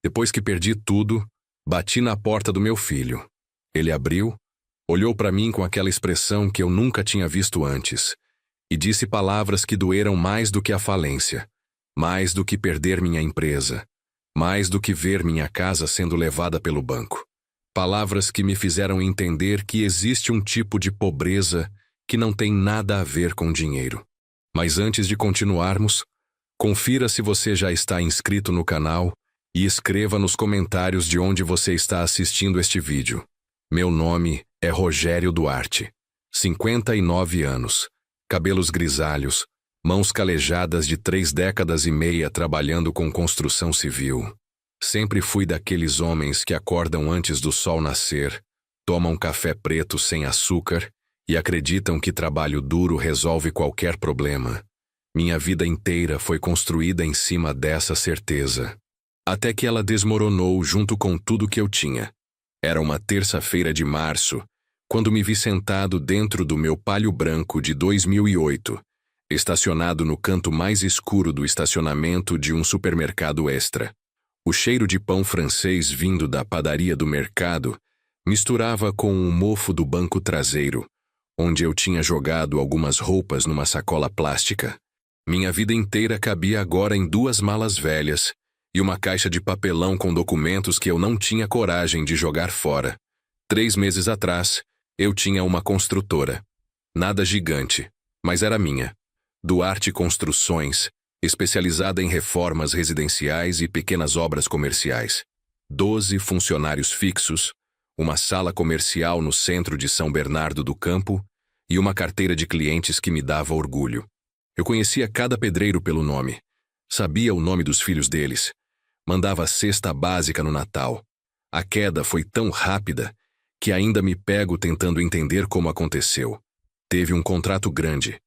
Depois que perdi tudo, bati na porta do meu filho. Ele abriu, olhou para mim com aquela expressão que eu nunca tinha visto antes, e disse palavras que doeram mais do que a falência, mais do que perder minha empresa, mais do que ver minha casa sendo levada pelo banco. Palavras que me fizeram entender que existe um tipo de pobreza que não tem nada a ver com dinheiro. Mas antes de continuarmos, confira se você já está inscrito no canal e escreva nos comentários de onde você está assistindo este vídeo. Meu nome é Rogério Duarte, 59 anos, cabelos grisalhos, mãos calejadas de 3 décadas e meia trabalhando com construção civil. Sempre fui daqueles homens que acordam antes do sol nascer, tomam café preto sem açúcar e acreditam que trabalho duro resolve qualquer problema. Minha vida inteira foi construída em cima dessa certeza. Até que ela desmoronou junto com tudo que eu tinha. Era uma terça-feira de março, quando me vi sentado dentro do meu Palio branco de 2008, estacionado no canto mais escuro do estacionamento de um supermercado Extra. O cheiro de pão francês vindo da padaria do mercado misturava com o mofo do banco traseiro, onde eu tinha jogado algumas roupas numa sacola plástica. Minha vida inteira cabia agora em 2 malas velhas e uma caixa de papelão com documentos que eu não tinha coragem de jogar fora. 3 meses atrás, eu tinha uma construtora. Nada gigante, mas era minha. Duarte Construções, especializada em reformas residenciais e pequenas obras comerciais. 12 funcionários fixos, uma sala comercial no centro de São Bernardo do Campo e uma carteira de clientes que me dava orgulho. Eu conhecia cada pedreiro pelo nome, sabia o nome dos filhos deles, mandava a cesta básica no Natal. A queda foi tão rápida que ainda me pego tentando entender como aconteceu. Teve um contrato grande,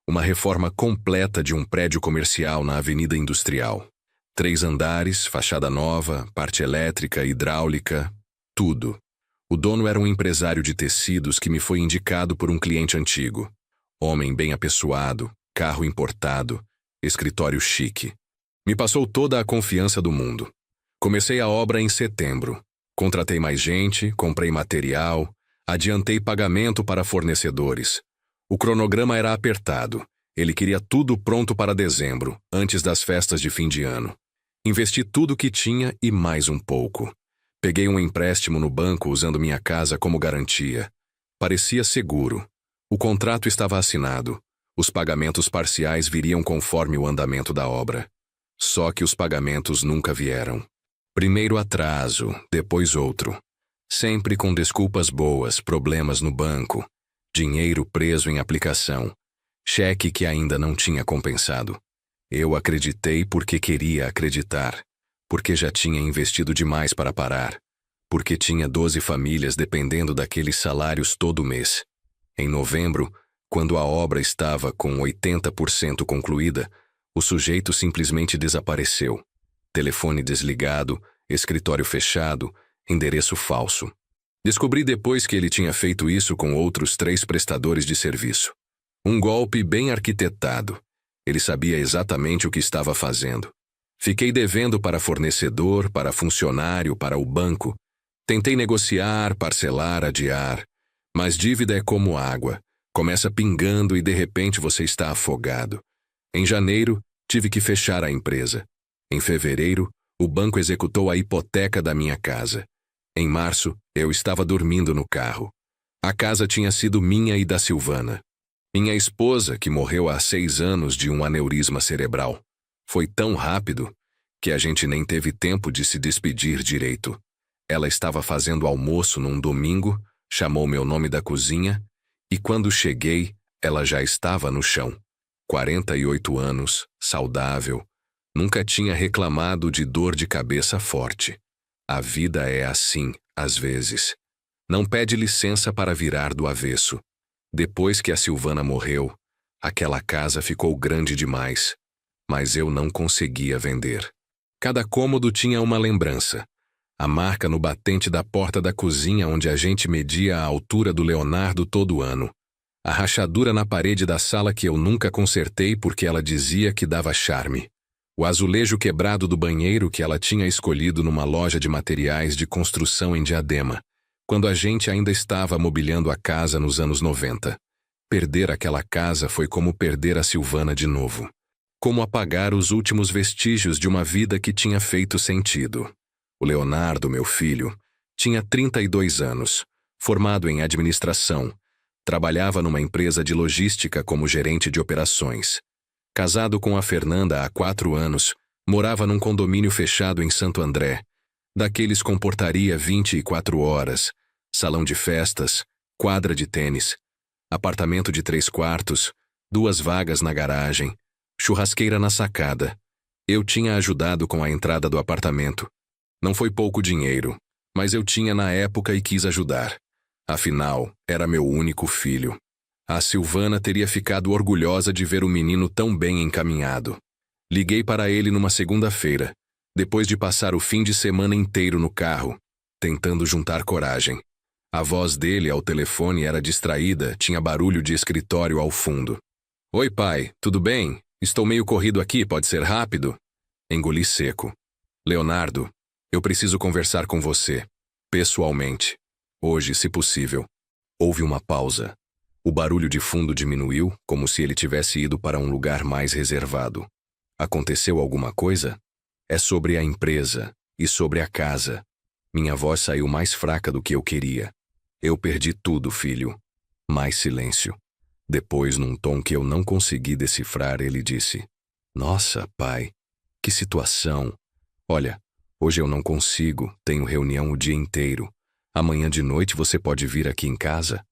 uma reforma completa de um prédio comercial na Avenida Industrial. 3 andares, fachada nova, parte elétrica, hidráulica, tudo. O dono era um empresário de tecidos que me foi indicado por um cliente antigo. Homem bem apessoado, carro importado, escritório chique. Me passou toda a confiança do mundo. Comecei a obra em setembro. Contratei mais gente, comprei material, adiantei pagamento para fornecedores. O cronograma era apertado. Ele queria tudo pronto para dezembro, antes das festas de fim de ano. Investi tudo o que tinha e mais um pouco. Peguei um empréstimo no banco usando minha casa como garantia. Parecia seguro. O contrato estava assinado. Os pagamentos parciais viriam conforme o andamento da obra. Só que os pagamentos nunca vieram. Primeiro atraso, depois outro. Sempre com desculpas boas, problemas no banco, dinheiro preso em aplicação, cheque que ainda não tinha compensado. Eu acreditei porque queria acreditar, porque já tinha investido demais para parar, porque tinha 12 famílias dependendo daqueles salários todo mês. Em novembro, quando a obra estava com 80% concluída, o sujeito simplesmente desapareceu. Telefone desligado, escritório fechado, endereço falso. Descobri depois que ele tinha feito isso com outros 3 prestadores de serviço. Um golpe bem arquitetado. Ele sabia exatamente o que estava fazendo. Fiquei devendo para fornecedor, para funcionário, para o banco. Tentei negociar, parcelar, adiar. Mas dívida é como água. Começa pingando e de repente você está afogado. Em janeiro, tive que fechar a empresa. Em fevereiro, o banco executou a hipoteca da minha casa. Em março, eu estava dormindo no carro. A casa tinha sido minha e da Silvana. Minha esposa, que morreu há 6 anos de um aneurisma cerebral. Foi tão rápido que a gente nem teve tempo de se despedir direito. Ela estava fazendo almoço num domingo, chamou meu nome da cozinha, e quando cheguei, ela já estava no chão. 48 anos, saudável, nunca tinha reclamado de dor de cabeça forte. A vida é assim, às vezes. Não pede licença para virar do avesso. Depois que a Silvana morreu, aquela casa ficou grande demais, mas eu não conseguia vender. Cada cômodo tinha uma lembrança. A marca no batente da porta da cozinha onde a gente media a altura do Leonardo todo ano. A rachadura na parede da sala que eu nunca consertei porque ela dizia que dava charme. O azulejo quebrado do banheiro que ela tinha escolhido numa loja de materiais de construção em Diadema, quando a gente ainda estava mobiliando a casa nos anos 90. Perder aquela casa foi como perder a Silvana de novo. Como apagar os últimos vestígios de uma vida que tinha feito sentido. O Leonardo, meu filho, tinha 32 anos, formado em administração, trabalhava numa empresa de logística como gerente de operações. Casado com a Fernanda há 4 anos, morava num condomínio fechado em Santo André, daqueles com portaria 24 horas, salão de festas, quadra de tênis, apartamento de 3 quartos, 2 vagas na garagem, churrasqueira na sacada. Eu tinha ajudado com a entrada do apartamento. Não foi pouco dinheiro, mas eu tinha na época e quis ajudar. Afinal, era meu único filho. A Silvana teria ficado orgulhosa de ver o menino tão bem encaminhado. Liguei para ele numa segunda-feira, depois de passar o fim de semana inteiro no carro, tentando juntar coragem. A voz dele ao telefone era distraída, tinha barulho de escritório ao fundo. Oi, pai, tudo bem? Estou meio corrido aqui, pode ser rápido? Engoli seco. Leonardo, eu preciso conversar com você, pessoalmente. Hoje, se possível. Houve uma pausa. O barulho de fundo diminuiu, como se ele tivesse ido para um lugar mais reservado. Aconteceu alguma coisa? É sobre a empresa e sobre a casa. Minha voz saiu mais fraca do que eu queria. Eu perdi tudo, filho. Mais silêncio. Depois, num tom que eu não consegui decifrar, ele disse: Nossa, pai, que situação. Olha, hoje eu não consigo, tenho reunião o dia inteiro. Amanhã de noite você pode vir aqui em casa?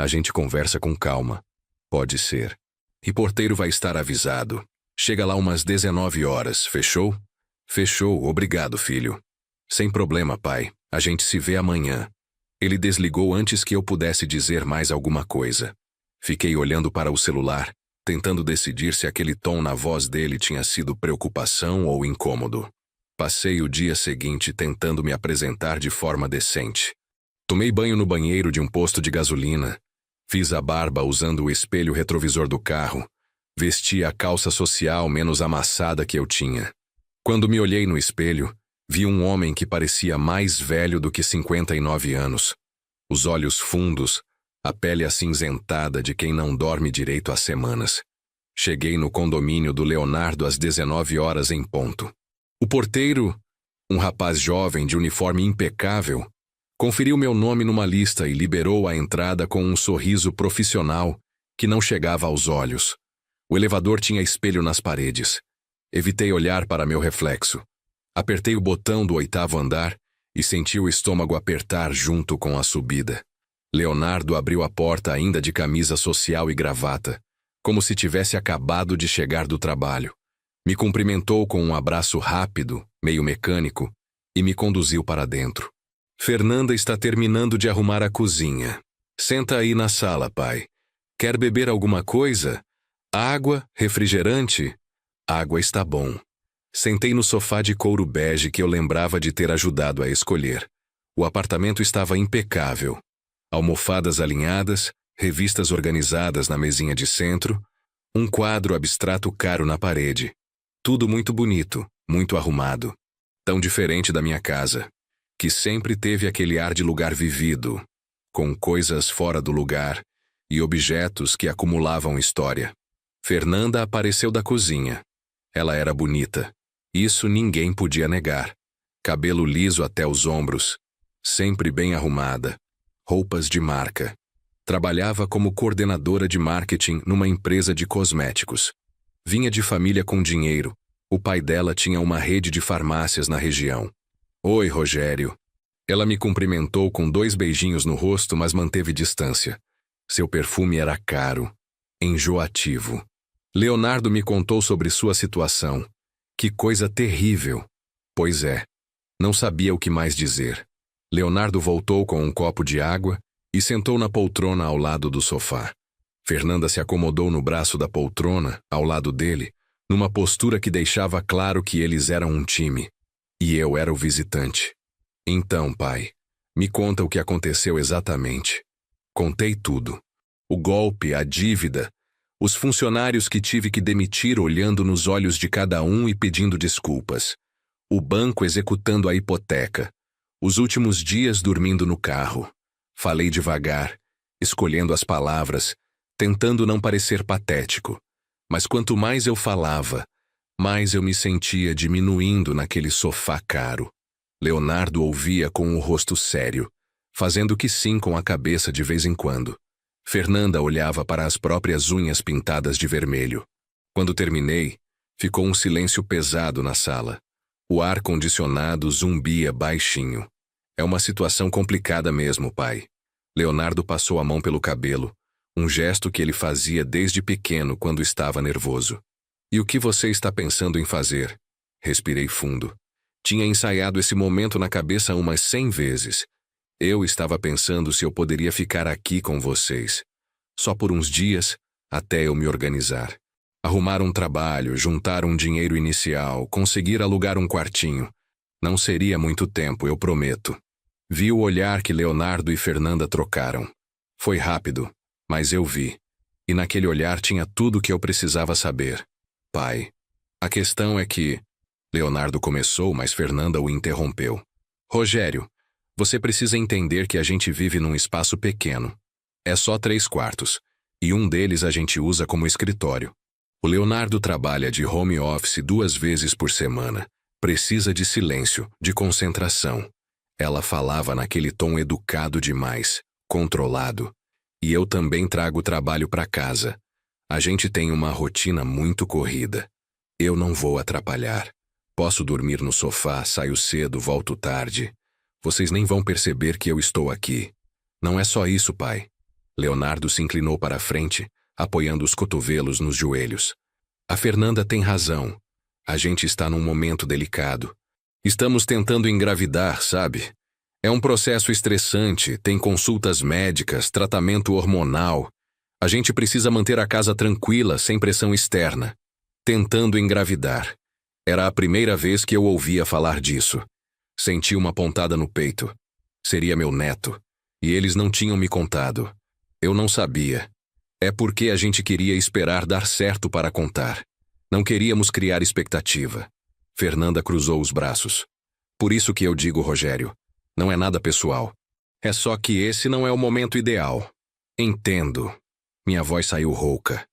A gente conversa com calma. Pode ser. E porteiro vai estar avisado. Chega lá umas 19 horas, fechou? Fechou, obrigado, filho. Sem problema, pai. A gente se vê amanhã. Ele desligou antes que eu pudesse dizer mais alguma coisa. Fiquei olhando para o celular, tentando decidir se aquele tom na voz dele tinha sido preocupação ou incômodo. Passei o dia seguinte tentando me apresentar de forma decente. Tomei banho no banheiro de um posto de gasolina. Fiz a barba usando o espelho retrovisor do carro. Vesti a calça social menos amassada que eu tinha. Quando me olhei no espelho, vi um homem que parecia mais velho do que 59 anos. Os olhos fundos, a pele acinzentada de quem não dorme direito há semanas. Cheguei no condomínio do Leonardo às 19 horas em ponto. O porteiro, um rapaz jovem de uniforme impecável, conferiu meu nome numa lista e liberou a entrada com um sorriso profissional que não chegava aos olhos. O elevador tinha espelho nas paredes. Evitei olhar para meu reflexo. Apertei o botão do 8º andar e senti o estômago apertar junto com a subida. Leonardo abriu a porta ainda de camisa social e gravata, como se tivesse acabado de chegar do trabalho. Me cumprimentou com um abraço rápido, meio mecânico, e me conduziu para dentro. Fernanda está terminando de arrumar a cozinha. Senta aí na sala, pai. Quer beber alguma coisa? Água? Refrigerante? Água está bom. Sentei no sofá de couro bege que eu lembrava de ter ajudado a escolher. O apartamento estava impecável. Almofadas alinhadas, revistas organizadas na mesinha de centro, um quadro abstrato caro na parede. Tudo muito bonito, muito arrumado. Tão diferente da minha casa, que sempre teve aquele ar de lugar vivido, com coisas fora do lugar e objetos que acumulavam história. Fernanda apareceu da cozinha. Ela era bonita. Isso ninguém podia negar. Cabelo liso até os ombros, sempre bem arrumada, roupas de marca. Trabalhava como coordenadora de marketing numa empresa de cosméticos. Vinha de família com dinheiro. O pai dela tinha uma rede de farmácias na região. Oi, Rogério. Ela me cumprimentou com 2 beijinhos no rosto, mas manteve distância. Seu perfume era caro, enjoativo. Leonardo me contou sobre sua situação. Que coisa terrível. Pois é. Não sabia o que mais dizer. Leonardo voltou com um copo de água e sentou na poltrona ao lado do sofá. Fernanda se acomodou no braço da poltrona, ao lado dele, numa postura que deixava claro que eles eram um time. E eu era o visitante. Então, pai, me conta o que aconteceu exatamente. Contei tudo. O golpe, a dívida, Os funcionários que tive que demitir olhando nos olhos de cada um e pedindo desculpas. O banco executando a hipoteca. Os últimos dias dormindo no carro. Falei devagar, escolhendo as palavras, tentando não parecer patético. Mas quanto mais eu falava, mais eu me sentia diminuindo naquele sofá caro. Leonardo ouvia com o rosto sério, fazendo que sim com a cabeça de vez em quando. Fernanda olhava para as próprias unhas pintadas de vermelho. Quando terminei, ficou um silêncio pesado na sala. O ar-condicionado zumbia baixinho. É uma situação complicada mesmo, pai. Leonardo passou a mão pelo cabelo, um gesto que ele fazia desde pequeno quando estava nervoso. E o que você está pensando em fazer? Respirei fundo. Tinha ensaiado esse momento na cabeça umas 100 vezes. Eu estava pensando se eu poderia ficar aqui com vocês. Só por uns dias, até eu me organizar. Arrumar um trabalho, juntar um dinheiro inicial, conseguir alugar um quartinho. Não seria muito tempo, eu prometo. Vi o olhar que Leonardo e Fernanda trocaram. Foi rápido, mas eu vi. E naquele olhar tinha tudo o que eu precisava saber. Pai, a questão é que... Leonardo começou, mas Fernanda o interrompeu. Rogério, você precisa entender que a gente vive num espaço pequeno. É só 3 quartos, e um deles a gente usa como escritório. O Leonardo trabalha de home office 2 vezes por semana. Precisa de silêncio, de concentração. Ela falava naquele tom educado demais, controlado. E eu também trago trabalho para casa. A gente tem uma rotina muito corrida. Eu não vou atrapalhar. Posso dormir no sofá, saio cedo, volto tarde. Vocês nem vão perceber que eu estou aqui. Não é só isso, pai. Leonardo se inclinou para a frente, apoiando os cotovelos nos joelhos. A Fernanda tem razão. A gente está num momento delicado. Estamos tentando engravidar, sabe? É um processo estressante, tem consultas médicas, tratamento hormonal. A gente precisa manter a casa tranquila, sem pressão externa. Tentando engravidar. Era a primeira vez que eu ouvia falar disso. Senti uma pontada no peito. Seria meu neto. E eles não tinham me contado. Eu não sabia. É porque a gente queria esperar dar certo para contar. Não queríamos criar expectativa. Fernanda cruzou os braços. Por isso que eu digo, Rogério, não é nada pessoal. É só que esse não é o momento ideal. Entendo. Minha voz saiu rouca.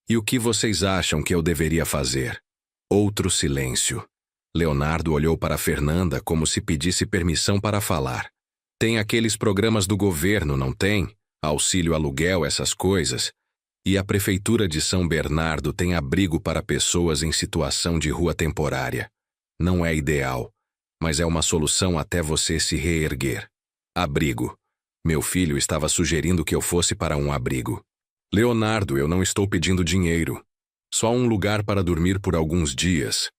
E o que vocês acham que eu deveria fazer? Outro silêncio. Leonardo olhou para Fernanda como se pedisse permissão para falar. Tem aqueles programas do governo, não tem? Auxílio aluguel, essas coisas. E a Prefeitura de São Bernardo tem abrigo para pessoas em situação de rua temporária. Não é ideal, mas é uma solução até você se reerguer. Abrigo. Meu filho estava sugerindo que eu fosse para um abrigo. Leonardo, eu não estou pedindo dinheiro. Só um lugar para dormir por alguns dias.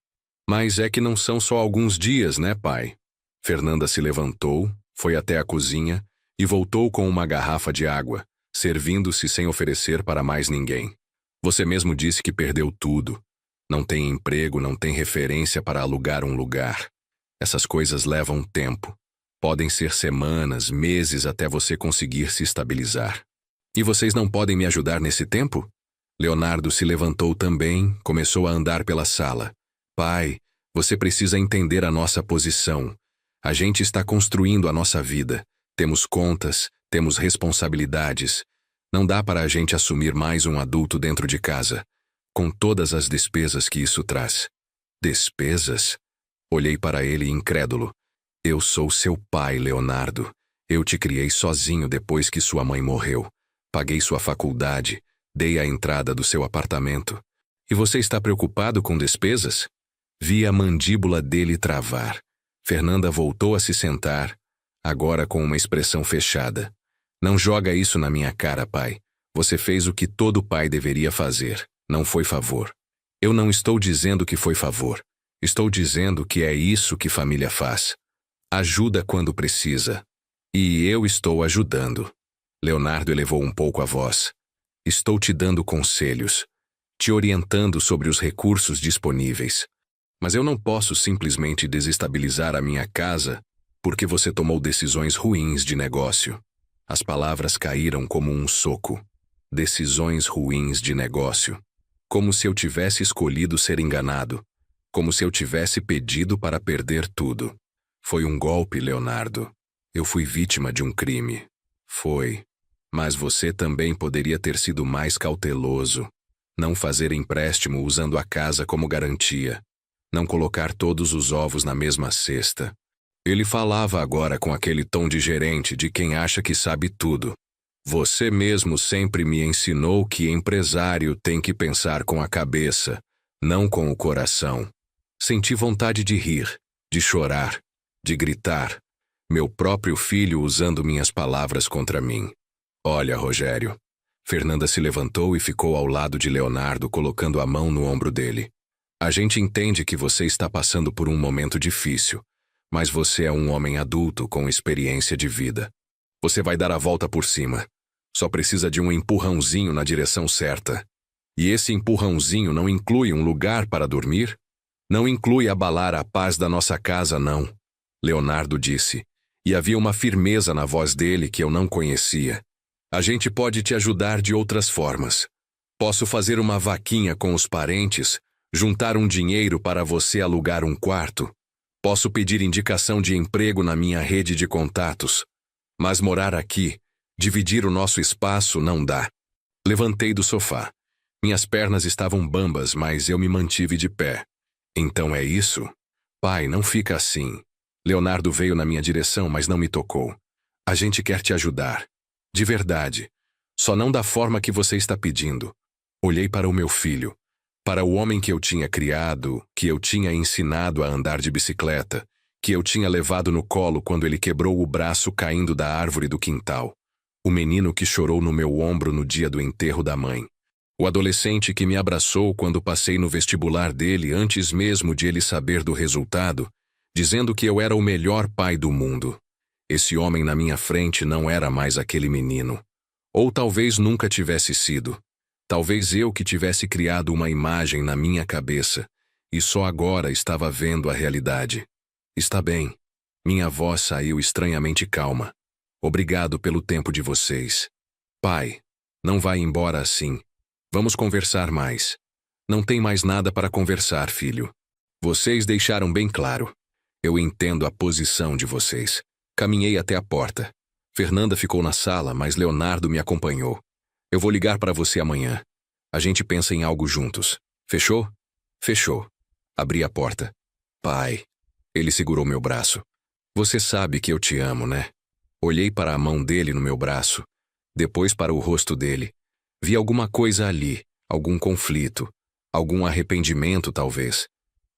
Mas é que não são só alguns dias, né, pai? Fernanda se levantou, foi até a cozinha e voltou com uma garrafa de água, servindo-se sem oferecer para mais ninguém. Você mesmo disse que perdeu tudo. Não tem emprego, não tem referência para alugar um lugar. Essas coisas levam tempo. Podem ser semanas, meses até você conseguir se estabilizar. E vocês não podem me ajudar nesse tempo? Leonardo se levantou também, começou a andar pela sala. Pai, você precisa entender a nossa posição. A gente está construindo a nossa vida. Temos contas, temos responsabilidades. Não dá para a gente assumir mais um adulto dentro de casa, com todas as despesas que isso traz. Despesas? Olhei para ele incrédulo. Eu sou seu pai, Leonardo. Eu te criei sozinho depois que sua mãe morreu. Paguei sua faculdade, dei a entrada do seu apartamento. E você está preocupado com despesas? Vi a mandíbula dele travar. Fernanda voltou a se sentar, agora com uma expressão fechada. Não joga isso na minha cara, pai. Você fez o que todo pai deveria fazer. Não foi favor. Eu não estou dizendo que foi favor. Estou dizendo que é isso que família faz. Ajuda quando precisa. E eu estou ajudando. Leonardo elevou um pouco a voz. Estou te dando conselhos, te orientando sobre os recursos disponíveis. Mas eu não posso simplesmente desestabilizar a minha casa porque você tomou decisões ruins de negócio. As palavras caíram como um soco. decisões ruins de negócio. Como se eu tivesse escolhido ser enganado. Como se eu tivesse pedido para perder tudo. Foi um golpe, Leonardo. Eu fui vítima de um crime. Foi. Mas você também poderia ter sido mais cauteloso. Não fazer empréstimo usando a casa como garantia. Não colocar todos os ovos na mesma cesta. Ele falava agora com aquele tom de gerente de quem acha que sabe tudo. Você mesmo sempre me ensinou que empresário tem que pensar com a cabeça, não com o coração. Senti vontade de rir, de chorar, de gritar. Meu próprio filho usando minhas palavras contra mim. Olha, Rogério. Fernanda se levantou e ficou ao lado de Leonardo, colocando a mão no ombro dele. A gente entende que você está passando por um momento difícil, mas você é um homem adulto com experiência de vida. Você vai dar a volta por cima. Só precisa de um empurrãozinho na direção certa. E esse empurrãozinho não inclui um lugar para dormir? Não inclui abalar a paz da nossa casa, não. Leonardo disse, e havia uma firmeza na voz dele que eu não conhecia. A gente pode te ajudar de outras formas. Posso fazer uma vaquinha com os parentes, juntar um dinheiro para você alugar um quarto. Posso pedir indicação de emprego na minha rede de contatos. Mas morar aqui, dividir o nosso espaço, não dá. Levantei do sofá. Minhas pernas estavam bambas, mas eu me mantive de pé. Então é isso? Pai, não fica assim. Leonardo veio na minha direção, mas não me tocou. A gente quer te ajudar. De verdade. Só não da forma que você está pedindo. Olhei para o meu filho. Para o homem que eu tinha criado, que eu tinha ensinado a andar de bicicleta, que eu tinha levado no colo quando ele quebrou o braço caindo da árvore do quintal. O menino que chorou no meu ombro no dia do enterro da mãe. O adolescente que me abraçou quando passei no vestibular dele antes mesmo de ele saber do resultado, dizendo que eu era o melhor pai do mundo. Esse homem na minha frente não era mais aquele menino. Ou talvez nunca tivesse sido. Talvez eu que tivesse criado uma imagem na minha cabeça, e só agora estava vendo a realidade. Está bem. Minha voz saiu estranhamente calma. Obrigado pelo tempo de vocês. Pai, não vai embora assim. Vamos conversar mais. Não tem mais nada para conversar, filho. Vocês deixaram bem claro. Eu entendo a posição de vocês. Caminhei até a porta. Fernanda ficou na sala, mas Leonardo me acompanhou. Eu vou ligar para você amanhã. A gente pensa em algo juntos. Fechou? Fechou. Abri a porta. Pai. Ele segurou meu braço. Você sabe que eu te amo, né? Olhei para a mão dele no meu braço. Depois para o rosto dele. Vi alguma coisa ali, algum conflito, algum arrependimento talvez.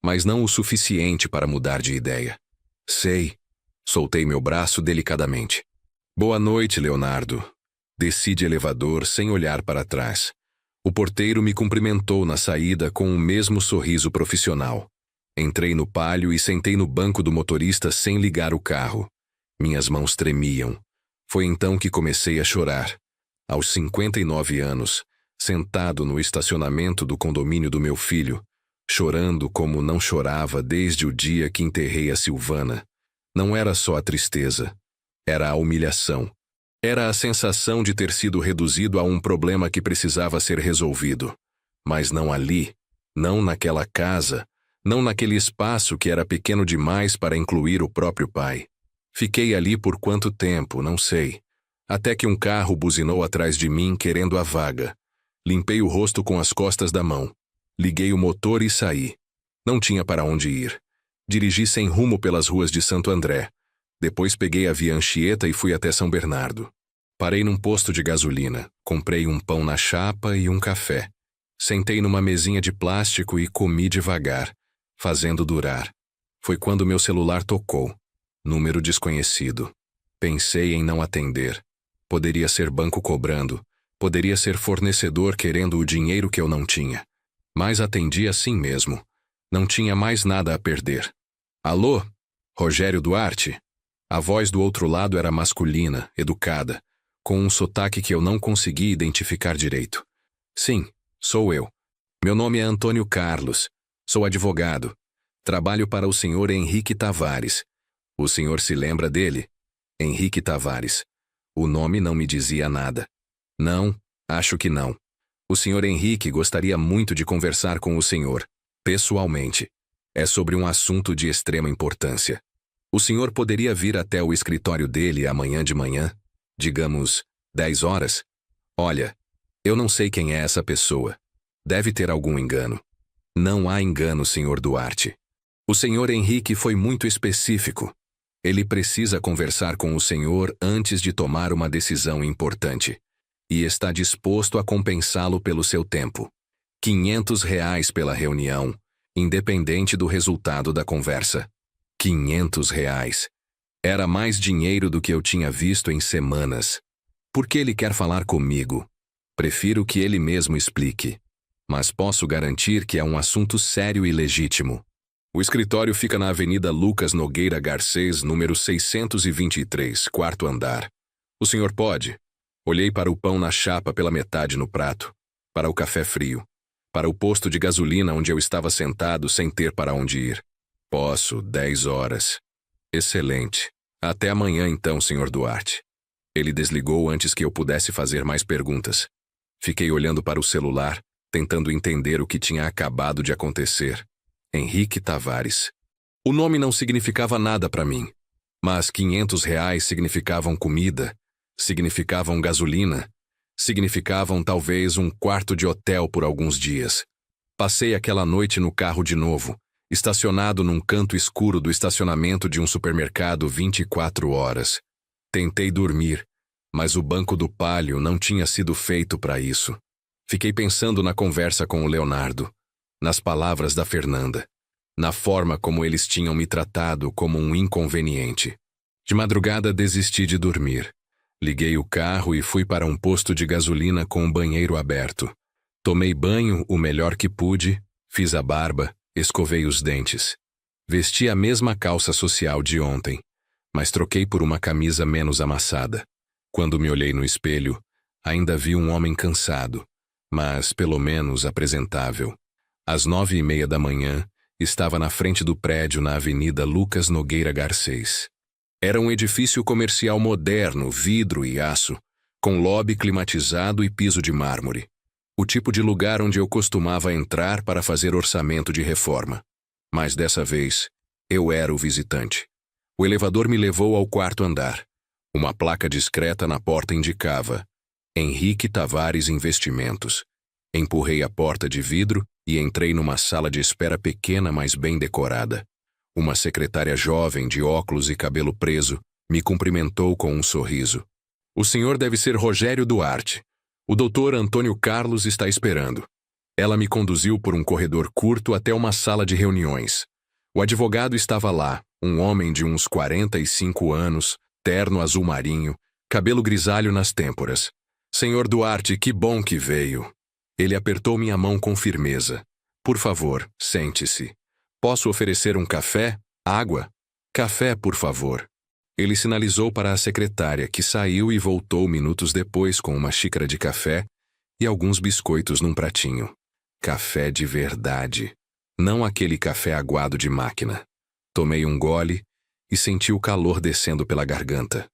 Mas não o suficiente para mudar de ideia. Sei. Soltei meu braço delicadamente. Boa noite, Leonardo. Desci de elevador sem olhar para trás. O porteiro me cumprimentou na saída com o mesmo sorriso profissional. Entrei no pálio e sentei no banco do motorista sem ligar o carro. Minhas mãos tremiam. Foi então que comecei a chorar. Aos 59 anos, sentado no estacionamento do condomínio do meu filho, chorando como não chorava desde o dia que enterrei a Silvana. Não era só a tristeza, era a humilhação. Era a sensação de ter sido reduzido a um problema que precisava ser resolvido. Mas não ali, não naquela casa, não naquele espaço que era pequeno demais para incluir o próprio pai. Fiquei ali por quanto tempo, não sei. Até que um carro buzinou atrás de mim querendo a vaga. Limpei o rosto com as costas da mão. Liguei o motor e saí. Não tinha para onde ir. Dirigi sem rumo pelas ruas de Santo André. Depois peguei a Via Anchieta e fui até São Bernardo. Parei num posto de gasolina, comprei um pão na chapa e um café. Sentei numa mesinha de plástico e comi devagar, fazendo durar. Foi quando meu celular tocou. Número desconhecido. Pensei em não atender. Poderia ser banco cobrando. Poderia ser fornecedor querendo o dinheiro que eu não tinha. Mas atendi assim mesmo. Não tinha mais nada a perder. Alô? Rogério Duarte? A voz do outro lado era masculina, educada, com um sotaque que eu não consegui identificar direito. Sim, sou eu. Meu nome é Antônio Carlos. Sou advogado. Trabalho para o senhor Henrique Tavares. O senhor se lembra dele? Henrique Tavares. O nome não me dizia nada. Não, Acho que não. O Sr. Henrique gostaria muito de conversar com o senhor, pessoalmente. É sobre um assunto de extrema importância. O senhor poderia vir até o escritório dele amanhã de manhã? Digamos, 10 horas? Olha, eu não sei quem é essa pessoa. Deve ter algum engano. Não há engano, Sr. Duarte. O Sr. Henrique foi muito específico. Ele precisa conversar com o senhor antes de tomar uma decisão importante. E está disposto a compensá-lo pelo seu tempo. R$ 500 pela reunião, independente do resultado da conversa. R$ 500. Era mais dinheiro do que eu tinha visto em semanas. Por que ele quer falar comigo? Prefiro que ele mesmo explique. Mas posso garantir que é um assunto sério e legítimo. O escritório fica na Avenida Lucas Nogueira Garcês, número 623, quarto andar. O senhor pode? Olhei para o pão na chapa pela metade no prato, para o café frio, para o posto de gasolina onde eu estava sentado sem ter para onde ir. Posso, 10 horas. Excelente. Até amanhã então, Sr. Duarte. Ele desligou antes que eu pudesse fazer mais perguntas. Fiquei olhando para o celular, tentando entender o que tinha acabado de acontecer. Henrique Tavares. O nome não significava nada para mim, mas R$ 500 significavam comida, significavam gasolina, significavam talvez um quarto de hotel por alguns dias. Passei aquela noite no carro de novo, estacionado num canto escuro do estacionamento de um supermercado 24 horas. Tentei dormir, mas o banco do Palio não tinha sido feito para isso. Fiquei pensando na conversa com o Leonardo, nas palavras da Fernanda, na forma como eles tinham me tratado como um inconveniente. De madrugada desisti de dormir. Liguei o carro e fui para um posto de gasolina com um banheiro aberto. Tomei banho o melhor que pude, fiz a barba, escovei os dentes. Vesti a mesma calça social de ontem, mas troquei por uma camisa menos amassada. Quando me olhei no espelho, ainda vi um homem cansado, mas pelo menos apresentável. Às 9h30 da manhã, estava na frente do prédio na Avenida Lucas Nogueira Garcês. Era um edifício comercial moderno, vidro e aço, com lobby climatizado e piso de mármore. O tipo de lugar onde eu costumava entrar para fazer orçamento de reforma. Mas dessa vez, eu era o visitante. O elevador me levou ao quarto andar. Uma placa discreta na porta indicava: Henrique Tavares Investimentos. Empurrei a porta de vidro e entrei numa sala de espera pequena, mas bem decorada. Uma secretária jovem, de óculos e cabelo preso, me cumprimentou com um sorriso. O senhor deve ser Rogério Duarte. O doutor Antônio Carlos está esperando. Ela me conduziu por um corredor curto até uma sala de reuniões. O advogado estava lá, um homem de uns 45 anos, terno azul marinho, cabelo grisalho nas têmporas. Senhor Duarte, que bom que veio. Ele apertou minha mão com firmeza. Por favor, sente-se. Posso oferecer um café? Água? Café, por favor. Ele sinalizou para a secretária, que saiu e voltou minutos depois com uma xícara de café e alguns biscoitos num pratinho. Café de verdade. Não aquele café aguado de máquina. Tomei um gole e senti o calor descendo pela garganta.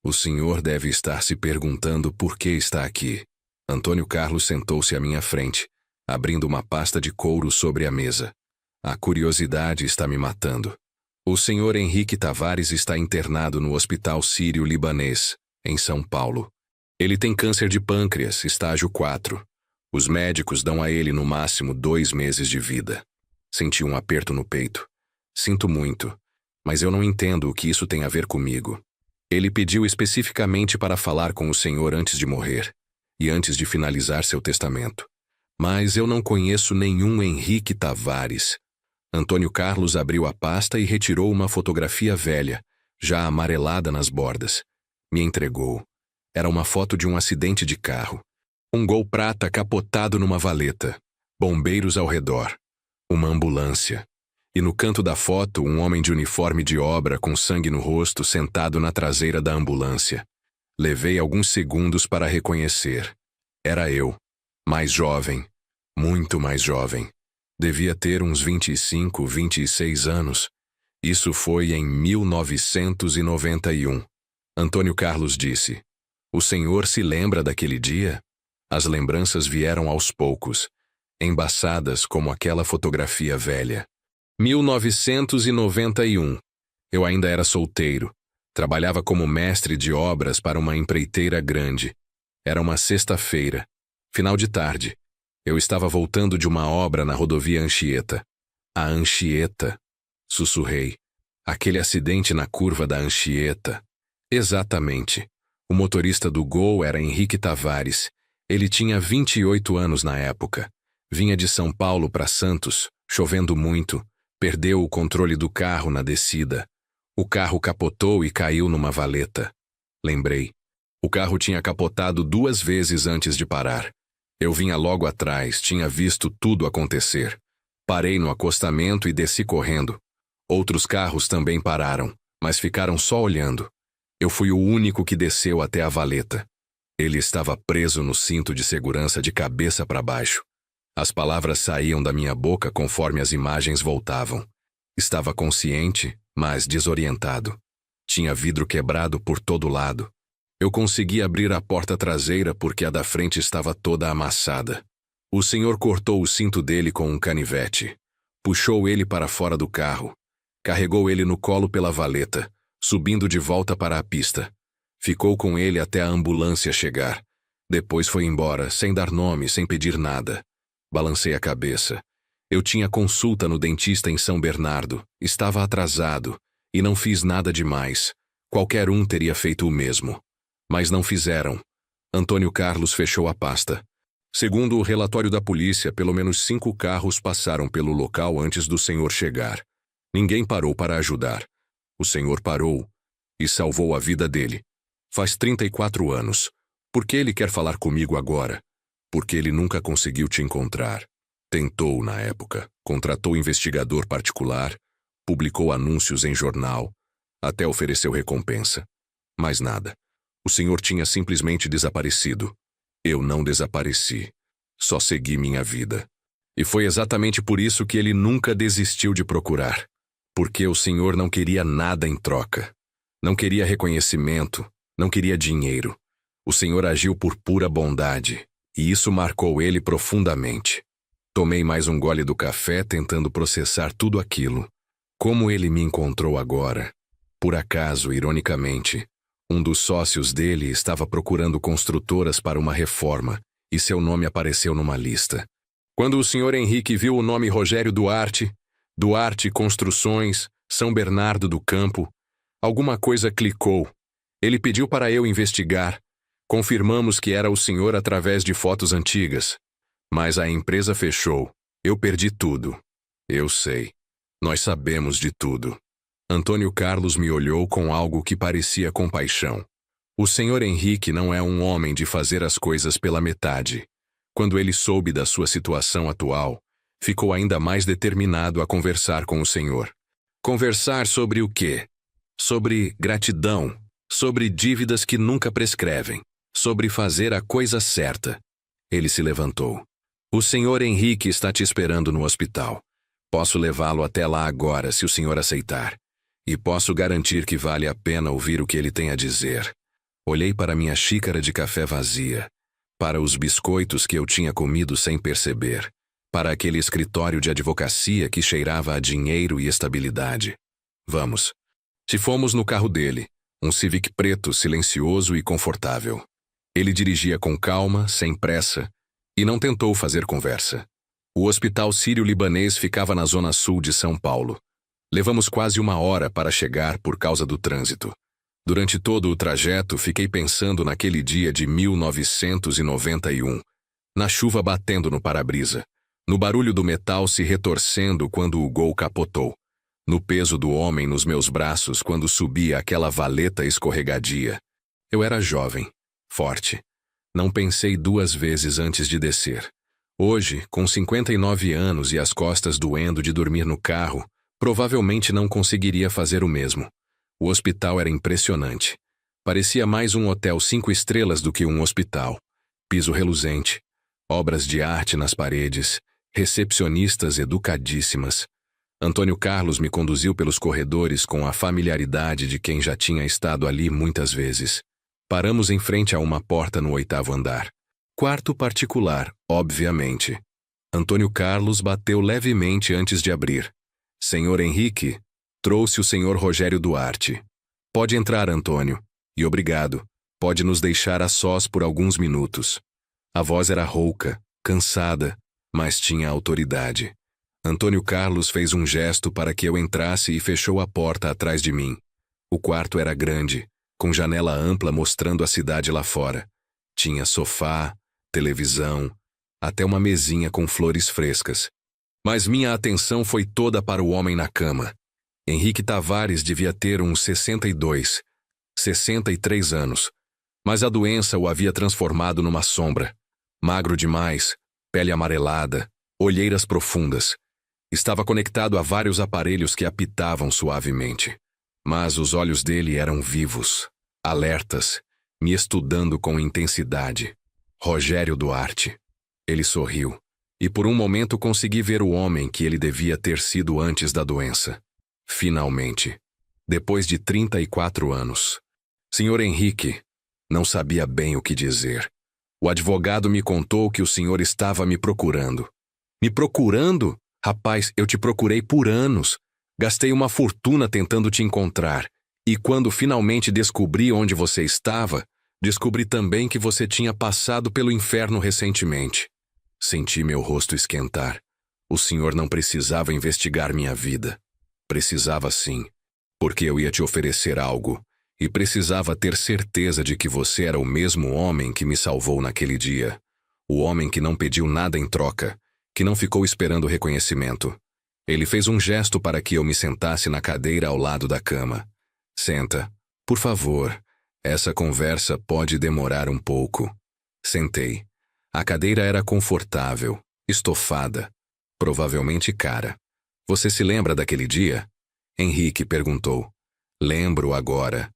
O senhor deve estar se perguntando por que está aqui. Antônio Carlos sentou-se à minha frente, abrindo uma pasta de couro sobre a mesa. A curiosidade está me matando. O senhor Henrique Tavares está internado no Hospital Sírio-Libanês, em São Paulo. Ele tem câncer de pâncreas, estágio 4. Os médicos dão a ele no máximo 2 meses de vida. Senti um aperto no peito. Sinto muito, mas eu não entendo o que isso tem a ver comigo. Ele pediu especificamente para falar com o senhor antes de morrer e antes de finalizar seu testamento. Mas eu não conheço nenhum Henrique Tavares. Antônio Carlos abriu a pasta e retirou uma fotografia velha, já amarelada nas bordas. Me entregou. Era uma foto de um acidente de carro. Um Gol prata capotado numa valeta. Bombeiros ao redor. Uma ambulância. E no canto da foto, um homem de uniforme de obra com sangue no rosto sentado na traseira da ambulância. Levei alguns segundos para reconhecer. Era eu. Mais jovem. Muito mais jovem. Devia ter uns 25, 26 anos. Isso foi em 1991. Antônio Carlos disse: O senhor se lembra daquele dia? As lembranças vieram aos poucos, embaçadas como aquela fotografia velha. 1991. Eu ainda era solteiro. Trabalhava como mestre de obras para uma empreiteira grande. Era uma sexta-feira, final de tarde. Eu estava voltando de uma obra na rodovia Anchieta. A Anchieta, sussurrei. Aquele acidente na curva da Anchieta. Exatamente. O motorista do Gol era Henrique Tavares. Ele tinha 28 anos na época. Vinha de São Paulo para Santos, chovendo muito. Perdeu o controle do carro na descida. O carro capotou e caiu numa valeta. Lembrei. O carro tinha capotado 2 vezes antes de parar. Eu vinha logo atrás, tinha visto tudo acontecer. Parei no acostamento e desci correndo. Outros carros também pararam, mas ficaram só olhando. Eu fui o único que desceu até a valeta. Ele estava preso no cinto de segurança de cabeça para baixo. As palavras saíam da minha boca conforme as imagens voltavam. Estava consciente, mas desorientado. Tinha vidro quebrado por todo lado. Eu consegui abrir a porta traseira porque a da frente estava toda amassada. O senhor cortou o cinto dele com um canivete. Puxou ele para fora do carro. Carregou ele no colo pela valeta, subindo de volta para a pista. Ficou com ele até a ambulância chegar. Depois foi embora, sem dar nome, sem pedir nada. Balancei a cabeça. Eu tinha consulta no dentista em São Bernardo, estava atrasado, e não fiz nada demais. Qualquer um teria feito o mesmo. Mas não fizeram. Antônio Carlos fechou a pasta. Segundo o relatório da polícia, pelo menos 5 carros passaram pelo local antes do senhor chegar. Ninguém parou para ajudar. O senhor parou e salvou a vida dele. Faz 34 anos. Por que ele quer falar comigo agora? Porque ele nunca conseguiu te encontrar. Tentou na época, contratou investigador particular, publicou anúncios em jornal, até ofereceu recompensa. Mas nada. O senhor tinha simplesmente desaparecido. Eu não desapareci. Só segui minha vida. E foi exatamente por isso que ele nunca desistiu de procurar. Porque o senhor não queria nada em troca. Não queria reconhecimento, não queria dinheiro. O senhor agiu por pura bondade, e isso marcou ele profundamente. Tomei mais um gole do café tentando processar tudo aquilo. Como ele me encontrou agora? Por acaso, ironicamente, um dos sócios dele estava procurando construtoras para uma reforma, e seu nome apareceu numa lista. Quando o senhor Henrique viu o nome Rogério Duarte, Duarte Construções, São Bernardo do Campo, alguma coisa clicou. Ele pediu para eu investigar. Confirmamos que era o senhor através de fotos antigas. Mas a empresa fechou. Eu perdi tudo. Eu sei. Nós sabemos de tudo. Antônio Carlos me olhou com algo que parecia compaixão. O senhor Henrique não é um homem de fazer as coisas pela metade. Quando ele soube da sua situação atual, ficou ainda mais determinado a conversar com o senhor. Conversar sobre o quê? Sobre gratidão, sobre dívidas que nunca prescrevem, sobre fazer a coisa certa. Ele se levantou. O senhor Henrique está te esperando no hospital. Posso levá-lo até lá agora se o senhor aceitar. E posso garantir que vale a pena ouvir o que ele tem a dizer. Olhei para minha xícara de café vazia, para os biscoitos que eu tinha comido sem perceber, para aquele escritório de advocacia que cheirava a dinheiro e estabilidade. Vamos. Se fomos no carro dele, um Civic preto, silencioso e confortável. Ele dirigia com calma, sem pressa, e não tentou fazer conversa. O Hospital Sírio-Libanês ficava na zona sul de São Paulo. Levamos quase 1 hora para chegar por causa do trânsito. Durante todo o trajeto, fiquei pensando naquele dia de 1991, na chuva batendo no para-brisa, no barulho do metal se retorcendo quando o Gol capotou, no peso do homem nos meus braços quando subia aquela valeta escorregadia. Eu era jovem, forte. Não pensei 2 vezes antes de descer. Hoje, com 59 anos e as costas doendo de dormir no carro, provavelmente não conseguiria fazer o mesmo. O hospital era impressionante. Parecia mais um hotel 5 estrelas do que um hospital. Piso reluzente, obras de arte nas paredes, recepcionistas educadíssimas. Antônio Carlos me conduziu pelos corredores com a familiaridade de quem já tinha estado ali muitas vezes. Paramos em frente a uma porta no 8º andar. Quarto particular, obviamente. Antônio Carlos bateu levemente antes de abrir. Senhor Henrique, trouxe o senhor Rogério Duarte. Pode entrar, Antônio. E obrigado. Pode nos deixar a sós por alguns minutos. A voz era rouca, cansada, mas tinha autoridade. Antônio Carlos fez um gesto para que eu entrasse e fechou a porta atrás de mim. O quarto era grande, com janela ampla mostrando a cidade lá fora. Tinha sofá, televisão, até uma mesinha com flores frescas. Mas minha atenção foi toda para o homem na cama. Henrique Tavares devia ter uns 62, 63 anos, mas a doença o havia transformado numa sombra. Magro demais, pele amarelada, olheiras profundas. Estava conectado a vários aparelhos que apitavam suavemente. Mas os olhos dele eram vivos, alertas, me estudando com intensidade. Rogério Duarte. Ele sorriu, e por um momento consegui ver o homem que ele devia ter sido antes da doença. Finalmente. Depois de 34 anos. Senhor Henrique, não sabia bem o que dizer. O advogado me contou que o senhor estava me procurando. Me procurando? Rapaz, eu te procurei por anos. Gastei uma fortuna tentando te encontrar. E quando finalmente descobri onde você estava, descobri também que você tinha passado pelo inferno recentemente. Senti meu rosto esquentar. O senhor não precisava investigar minha vida. Precisava sim, porque eu ia te oferecer algo, e precisava ter certeza de que você era o mesmo homem que me salvou naquele dia. O homem que não pediu nada em troca, que não ficou esperando reconhecimento. Ele fez um gesto para que eu me sentasse na cadeira ao lado da cama. Senta, por favor. Essa conversa pode demorar um pouco. Sentei. A cadeira era confortável, estofada, provavelmente cara. Você se lembra daquele dia? Henrique perguntou. Lembro agora.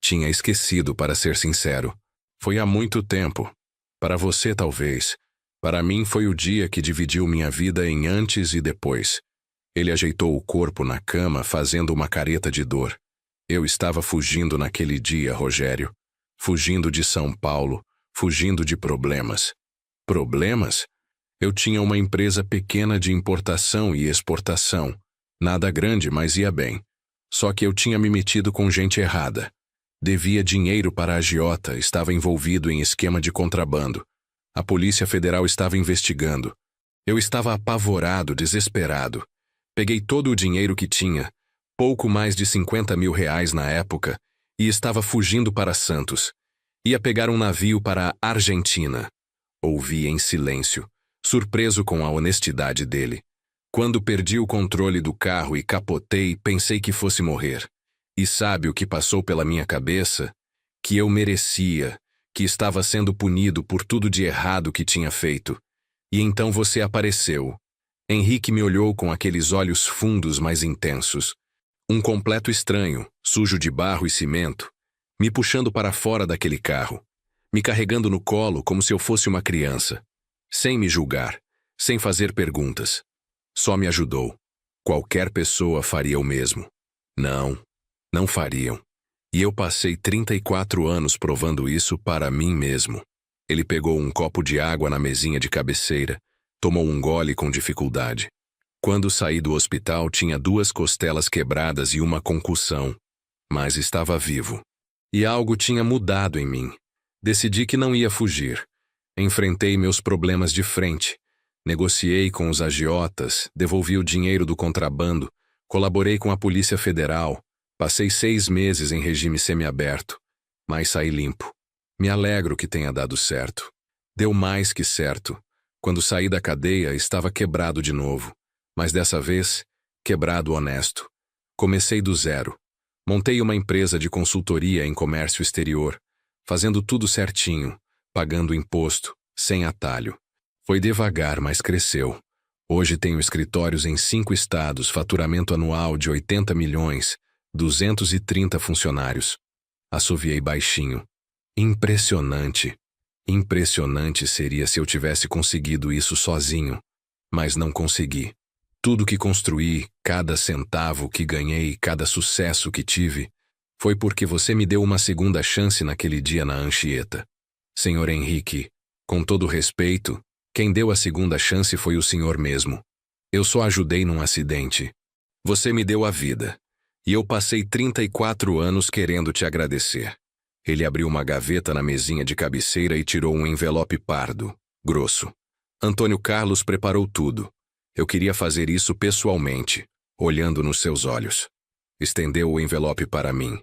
Tinha esquecido, para ser sincero. Foi há muito tempo. Para você, talvez. Para mim, foi o dia que dividiu minha vida em antes e depois. Ele ajeitou o corpo na cama, fazendo uma careta de dor. Eu estava fugindo naquele dia, Rogério. Fugindo de São Paulo, fugindo de problemas. Problemas? Eu tinha uma empresa pequena de importação e exportação. Nada grande, mas ia bem. Só que eu tinha me metido com gente errada. Devia dinheiro para a agiota, estava envolvido em esquema de contrabando. A Polícia Federal estava investigando. Eu estava apavorado, desesperado. Peguei todo o dinheiro que tinha, pouco mais de 50 mil reais na época, e estava fugindo para Santos. Ia pegar um navio para a Argentina. Ouvi em silêncio, surpreso com a honestidade dele. Quando perdi o controle do carro e capotei, pensei que fosse morrer. E sabe o que passou pela minha cabeça? Que eu merecia, que estava sendo punido por tudo de errado que tinha feito. E então você apareceu. Henrique me olhou com aqueles olhos fundos mais intensos. Um completo estranho, sujo de barro e cimento, me puxando para fora daquele carro, me carregando no colo como se eu fosse uma criança, sem me julgar, sem fazer perguntas. Só me ajudou. Qualquer pessoa faria o mesmo. Não fariam. E eu passei 34 anos provando isso para mim mesmo. Ele pegou um copo de água na mesinha de cabeceira, tomou um gole com dificuldade. Quando saí do hospital, tinha 2 costelas quebradas e uma concussão, mas estava vivo. E algo tinha mudado em mim. Decidi que não ia fugir. Enfrentei meus problemas de frente. Negociei com os agiotas, devolvi o dinheiro do contrabando, colaborei com a Polícia Federal, passei 6 meses em regime semiaberto, mas saí limpo. Me alegro que tenha dado certo. Deu mais que certo. Quando saí da cadeia, estava quebrado de novo, mas dessa vez, quebrado honesto. Comecei do zero. Montei uma empresa de consultoria em comércio exterior, fazendo tudo certinho, pagando imposto, sem atalho. Foi devagar, mas cresceu. Hoje tenho escritórios em 5 estados, faturamento anual de 80 milhões, 230 funcionários. Assoviei baixinho. Impressionante. Impressionante seria se eu tivesse conseguido isso sozinho, mas não consegui. Tudo que construí, cada centavo que ganhei, cada sucesso que tive, foi porque você me deu uma segunda chance naquele dia na Anchieta. Senhor Henrique, Com todo respeito, quem deu a segunda chance foi o senhor mesmo. Eu só ajudei num acidente. Você me deu a vida. E eu passei 34 anos querendo te agradecer. Ele abriu uma gaveta na mesinha de cabeceira e tirou um envelope pardo, grosso. Antônio Carlos preparou tudo. Eu queria fazer isso pessoalmente, olhando nos seus olhos. Estendeu o envelope para mim.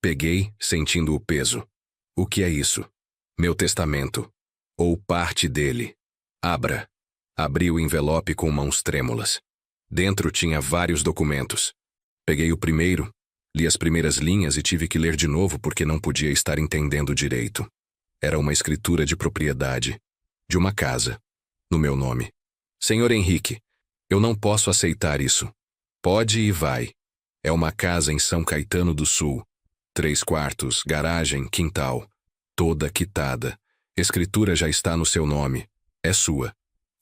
Peguei, sentindo o peso. O que é isso? Meu testamento. Ou parte dele. Abra. Abri o envelope com mãos trêmulas. Dentro tinha vários documentos. Peguei o primeiro, li as primeiras linhas e tive que ler de novo porque não podia estar entendendo direito. Era uma escritura de propriedade. De uma casa. No meu nome. Senhor Henrique, eu não posso aceitar isso. Pode e vai. É uma casa em São Caetano do Sul. 3 quartos, garagem, quintal. Toda quitada. Escritura já está no seu nome. É sua.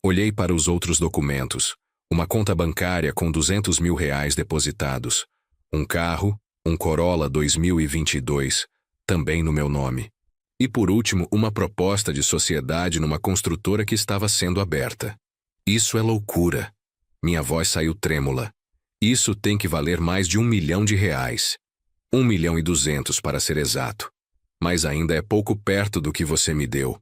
Olhei para os outros documentos. Uma conta bancária com R$200 mil depositados. Um carro, um Corolla 2022, também no meu nome. E por último, uma proposta de sociedade numa construtora que estava sendo aberta. Isso é loucura. Minha voz saiu trêmula. Isso tem que valer mais de R$1 milhão. R$1.200.000 para ser exato. Mas ainda é pouco perto do que você me deu.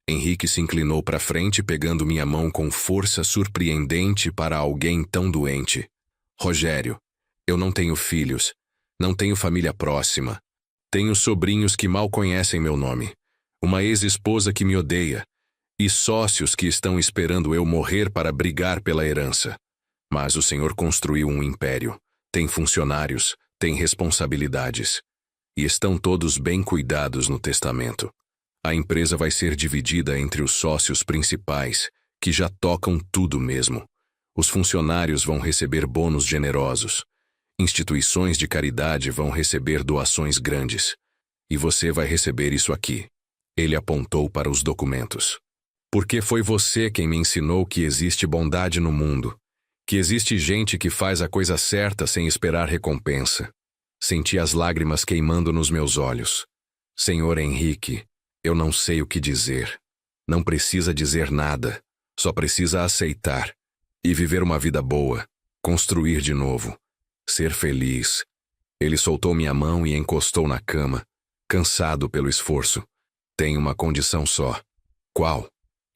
Henrique se inclinou para frente pegando minha mão com força surpreendente para alguém tão doente. Rogério, eu não tenho filhos, não tenho família próxima. Tenho sobrinhos que mal conhecem meu nome, uma ex-esposa que me odeia, e sócios que estão esperando eu morrer para brigar pela herança. Mas o senhor construiu um império, tem funcionários, tem responsabilidades. E estão todos bem cuidados no testamento. A empresa vai ser dividida entre os sócios principais, que já tocam tudo mesmo. Os funcionários vão receber bônus generosos. Instituições de caridade vão receber doações grandes. E você vai receber isso aqui. Ele apontou para os documentos. Porque foi você quem me ensinou que existe bondade no mundo. Que existe gente que faz a coisa certa sem esperar recompensa. Senti as lágrimas queimando nos meus olhos. Senhor Henrique, eu não sei o que dizer. Não precisa dizer nada. Só precisa aceitar. E viver uma vida boa. Construir de novo. Ser feliz. Ele soltou minha mão e encostou na cama. Cansado pelo esforço. Tem uma condição só. Qual?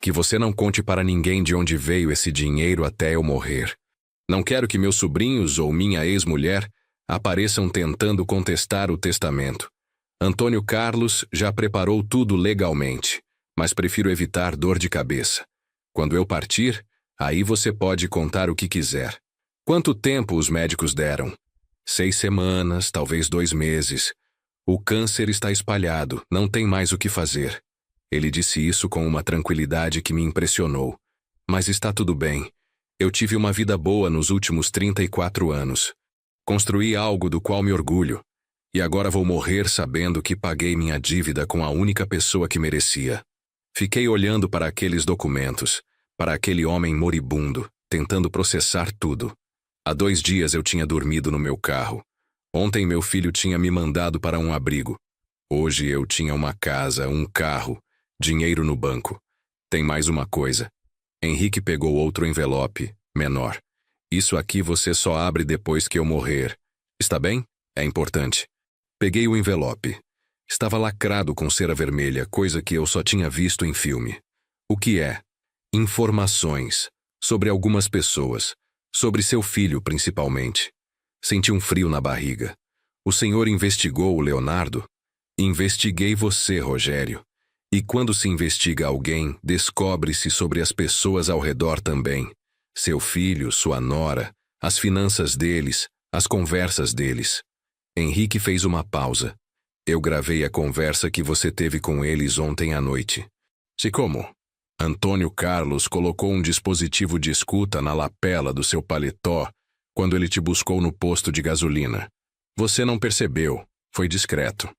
Que você não conte para ninguém de onde veio esse dinheiro até eu morrer. Não quero que meus sobrinhos ou minha ex-mulher apareçam tentando contestar o testamento. Antônio Carlos já preparou tudo legalmente, mas prefiro evitar dor de cabeça. Quando eu partir, aí você pode contar o que quiser. Quanto tempo os médicos deram? 6 semanas, talvez 2 meses. O câncer está espalhado, não tem mais o que fazer. Ele disse isso com uma tranquilidade que me impressionou. Mas está tudo bem. Eu tive uma vida boa nos últimos 34 anos. Construí algo do qual me orgulho. E agora vou morrer sabendo que paguei minha dívida com a única pessoa que merecia. Fiquei olhando para aqueles documentos, para aquele homem moribundo, tentando processar tudo. Há 2 dias eu tinha dormido no meu carro. Ontem meu filho tinha me mandado para um abrigo. Hoje eu tinha uma casa, um carro, dinheiro no banco. Tem mais uma coisa. Henrique pegou outro envelope, menor. Isso aqui você só abre depois que eu morrer. Está bem? É importante. Peguei o envelope. Estava lacrado com cera vermelha, coisa que eu só tinha visto em filme. O que é? Informações. Sobre algumas pessoas. Sobre seu filho, principalmente. Senti um frio na barriga. O senhor investigou o Leonardo? Investiguei você, Rogério. E quando se investiga alguém, descobre-se sobre as pessoas ao redor também. Seu filho, sua nora, as finanças deles, as conversas deles. Henrique fez uma pausa. Eu gravei a conversa que você teve com eles ontem à noite. Se como? Antônio Carlos colocou um dispositivo de escuta na lapela do seu paletó quando ele te buscou no posto de gasolina. Você não percebeu, foi discreto.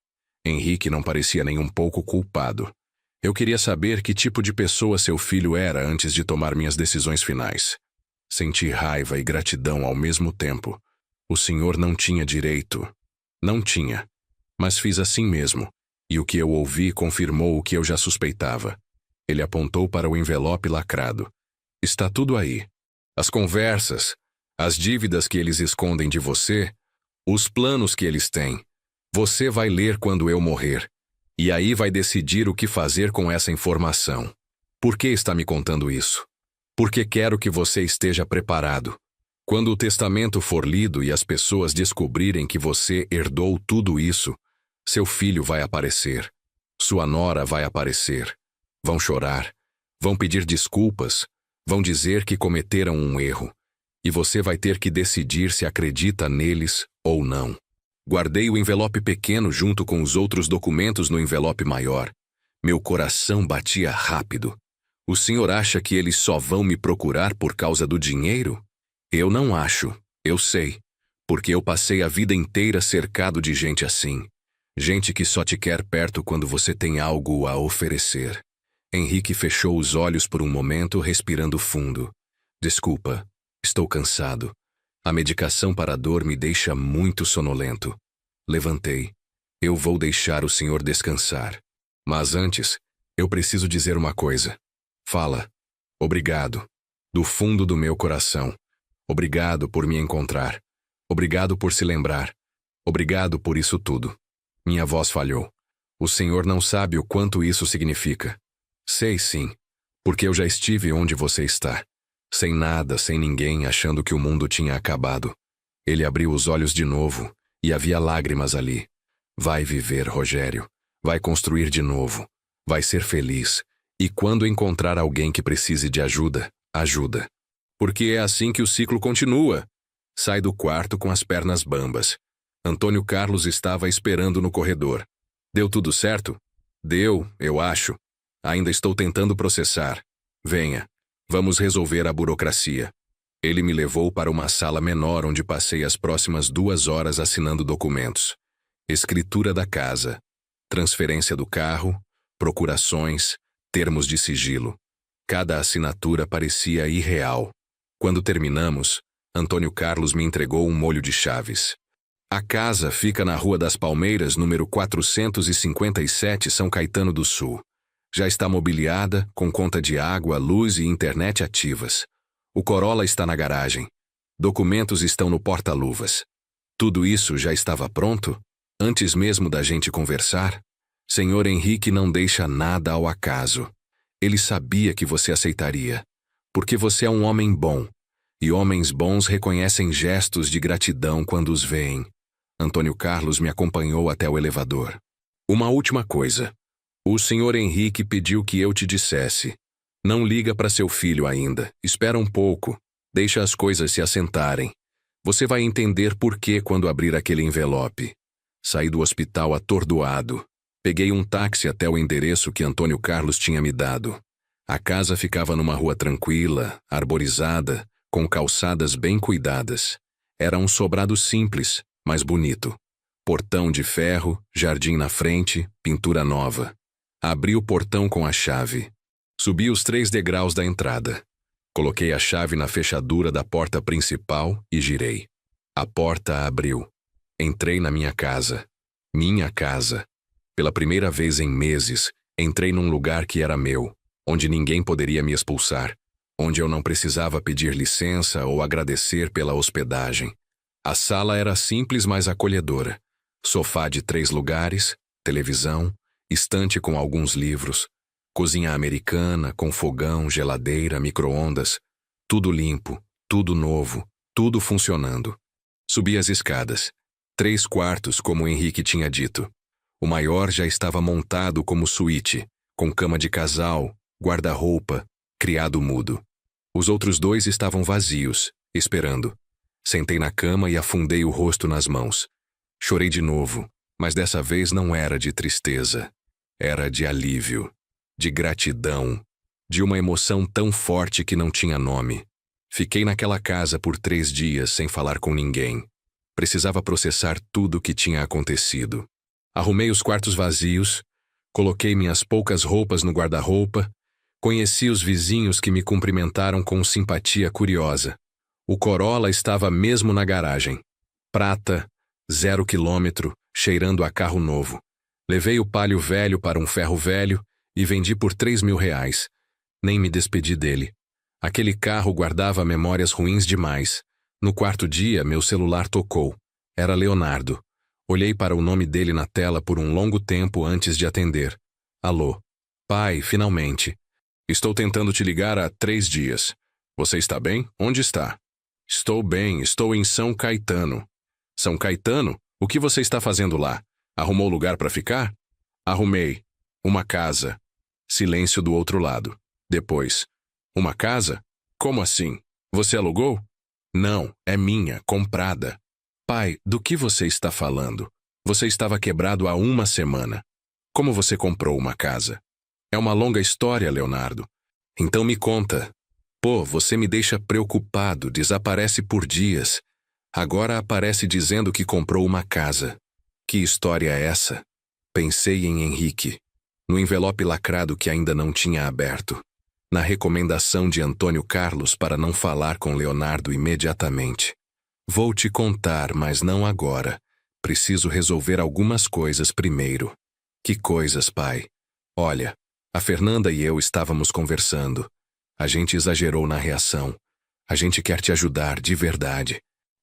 Henrique não parecia nem um pouco culpado. Eu queria saber que tipo de pessoa seu filho era antes de tomar minhas decisões finais. Senti raiva e gratidão ao mesmo tempo. O senhor não tinha direito. Não tinha. Mas fiz assim mesmo. E o que eu ouvi confirmou o que eu já suspeitava. Ele apontou para o envelope lacrado. Está tudo aí. As conversas, as dívidas que eles escondem de você, os planos que eles têm. Você vai ler quando eu morrer. E aí vai decidir o que fazer com essa informação. Por que está me contando isso? Porque quero que você esteja preparado. Quando o testamento for lido e as pessoas descobrirem que você herdou tudo isso, seu filho vai aparecer. Sua nora vai aparecer. Vão chorar. Vão pedir desculpas. Vão dizer que cometeram um erro. E você vai ter que decidir se acredita neles ou não. Guardei o envelope pequeno junto com os outros documentos no envelope maior. Meu coração batia rápido. O senhor acha que eles só vão me procurar por causa do dinheiro? Eu não acho, eu sei. Porque eu passei a vida inteira cercado de gente assim. Gente que só te quer perto quando você tem algo a oferecer. Henrique fechou os olhos por um momento, respirando fundo. Desculpa, estou cansado. A medicação para a dor me deixa muito sonolento. Levantei. Eu vou deixar o senhor descansar. Mas antes, eu preciso dizer uma coisa. Fala. Obrigado. Do fundo do meu coração. Obrigado por me encontrar. Obrigado por se lembrar. Obrigado por isso tudo. Minha voz falhou. O senhor não sabe o quanto isso significa. Sei sim. Porque eu já estive onde você está. Sem nada, sem ninguém, achando que o mundo tinha acabado. Ele abriu os olhos de novo, e havia lágrimas ali. Vai viver, Rogério. Vai construir de novo. Vai ser feliz. E quando encontrar alguém que precise de ajuda, ajuda. Porque é assim que o ciclo continua. Sai do quarto com as pernas bambas. Antônio Carlos estava esperando no corredor. Deu tudo certo? Deu, eu acho. Ainda estou tentando processar. Venha. Vamos resolver a burocracia. Ele me levou para uma sala menor onde passei as próximas 2 horas assinando documentos. Escritura da casa, transferência do carro, procurações, termos de sigilo. Cada assinatura parecia irreal. Quando terminamos, Antônio Carlos me entregou um molho de chaves. A casa fica na Rua das Palmeiras, número 457, São Caetano do Sul. Já está mobiliada, com conta de água, luz e internet ativas. O Corolla está na garagem. Documentos estão no porta-luvas. Tudo isso já estava pronto? Antes mesmo da gente conversar? Senhor Henrique não deixa nada ao acaso. Ele sabia que você aceitaria. Porque você é um homem bom. E homens bons reconhecem gestos de gratidão quando os veem. Antônio Carlos me acompanhou até o elevador. Uma última coisa. O senhor Henrique pediu que eu te dissesse. Não liga para seu filho ainda. Espera um pouco. Deixa as coisas se assentarem. Você vai entender por que quando abrir aquele envelope. Saí do hospital atordoado. Peguei um táxi até o endereço que Antônio Carlos tinha me dado. A casa ficava numa rua tranquila, arborizada, com calçadas bem cuidadas. Era um sobrado simples, mas bonito. Portão de ferro, jardim na frente, pintura nova. Abri o portão com a chave. Subi os 3 degraus da entrada. Coloquei a chave na fechadura da porta principal e girei. A porta abriu. Entrei na minha casa. Minha casa. Pela primeira vez em meses, entrei num lugar que era meu, onde ninguém poderia me expulsar, onde eu não precisava pedir licença ou agradecer pela hospedagem. A sala era simples, mas acolhedora. Sofá de 3 lugares, televisão, estante com alguns livros, cozinha americana com fogão, geladeira, micro-ondas, tudo limpo, tudo novo, tudo funcionando. Subi as escadas. 3 quartos, como o Henrique tinha dito. O maior já estava montado como suíte, com cama de casal, guarda-roupa, criado mudo. Os outros 2 estavam vazios, esperando. Sentei na cama e afundei o rosto nas mãos. Chorei de novo, mas dessa vez não era de tristeza. Era de alívio, de gratidão, de uma emoção tão forte que não tinha nome. Fiquei naquela casa por 3 dias sem falar com ninguém. Precisava processar tudo o que tinha acontecido. Arrumei os quartos vazios, coloquei minhas poucas roupas no guarda-roupa, conheci os vizinhos que me cumprimentaram com simpatia curiosa. O Corolla estava mesmo na garagem. Prata, 0 quilômetro, cheirando a carro novo. Levei o Palio velho para um ferro velho e vendi por R$ 3.000. Nem me despedi dele. Aquele carro guardava memórias ruins demais. No quarto dia, meu celular tocou. Era Leonardo. Olhei para o nome dele na tela por um longo tempo antes de atender. Alô. Pai, finalmente. Estou tentando te ligar há 3 dias. Você está bem? Onde está? Estou bem, estou em São Caetano. São Caetano? O que você está fazendo lá? Arrumou lugar para ficar? Arrumei. Uma casa. Silêncio do outro lado. Depois. Uma casa? Como assim? Você alugou? Não, é minha, comprada. Pai, do que você está falando? Você estava quebrado há 1 semana. Como você comprou uma casa? É uma longa história, Leonardo. Então me conta. Pô, você me deixa preocupado, desaparece por dias. Agora aparece dizendo que comprou uma casa. Que história é essa? Pensei em Henrique. No envelope lacrado que ainda não tinha aberto. Na recomendação de Antônio Carlos para não falar com Leonardo imediatamente. Vou te contar, mas não agora. Preciso resolver algumas coisas primeiro. Que coisas, pai? Olha, a Fernanda e eu estávamos conversando. A gente exagerou na reação. A gente quer te ajudar, de verdade.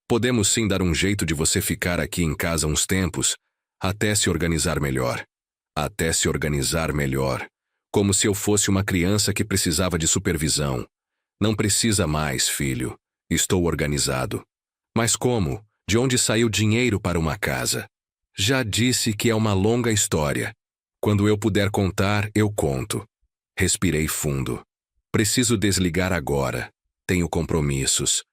Podemos sim dar um jeito de você ficar aqui em casa uns tempos, até se organizar melhor. Até se organizar melhor. Como se eu fosse uma criança que precisava de supervisão. Não precisa mais, filho. Estou organizado. Mas como? De onde saiu dinheiro para uma casa? Já disse que é uma longa história. Quando eu puder contar, eu conto. Respirei fundo. Preciso desligar agora. Tenho compromissos.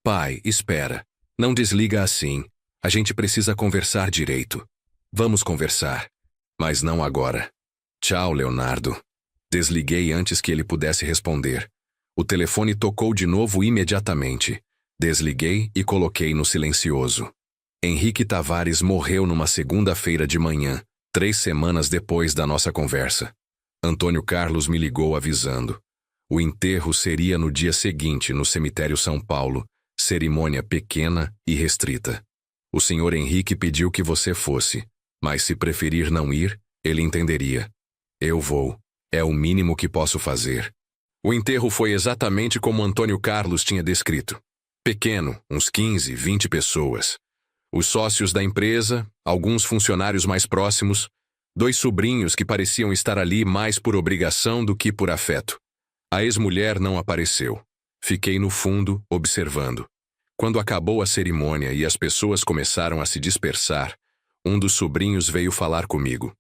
Pai, espera. Não desliga assim. A gente precisa conversar direito. Vamos conversar. Mas não agora. Tchau, Leonardo. Desliguei antes que ele pudesse responder. O telefone tocou de novo imediatamente. Desliguei e coloquei no silencioso. Henrique Tavares morreu numa segunda-feira de manhã, 3 semanas depois da nossa conversa. Antônio Carlos me ligou avisando. O enterro seria no dia seguinte, no cemitério São Paulo, cerimônia pequena e restrita. O senhor Henrique pediu que você fosse, mas se preferir não ir, ele entenderia. Eu vou. É o mínimo que posso fazer. O enterro foi exatamente como Antônio Carlos tinha descrito. Pequeno, uns 15, 20 pessoas. Os sócios da empresa, alguns funcionários mais próximos, 2 sobrinhos que pareciam estar ali mais por obrigação do que por afeto. A ex-mulher não apareceu. Fiquei no fundo, observando. Quando acabou a cerimônia e as pessoas começaram a se dispersar, um dos sobrinhos veio falar comigo.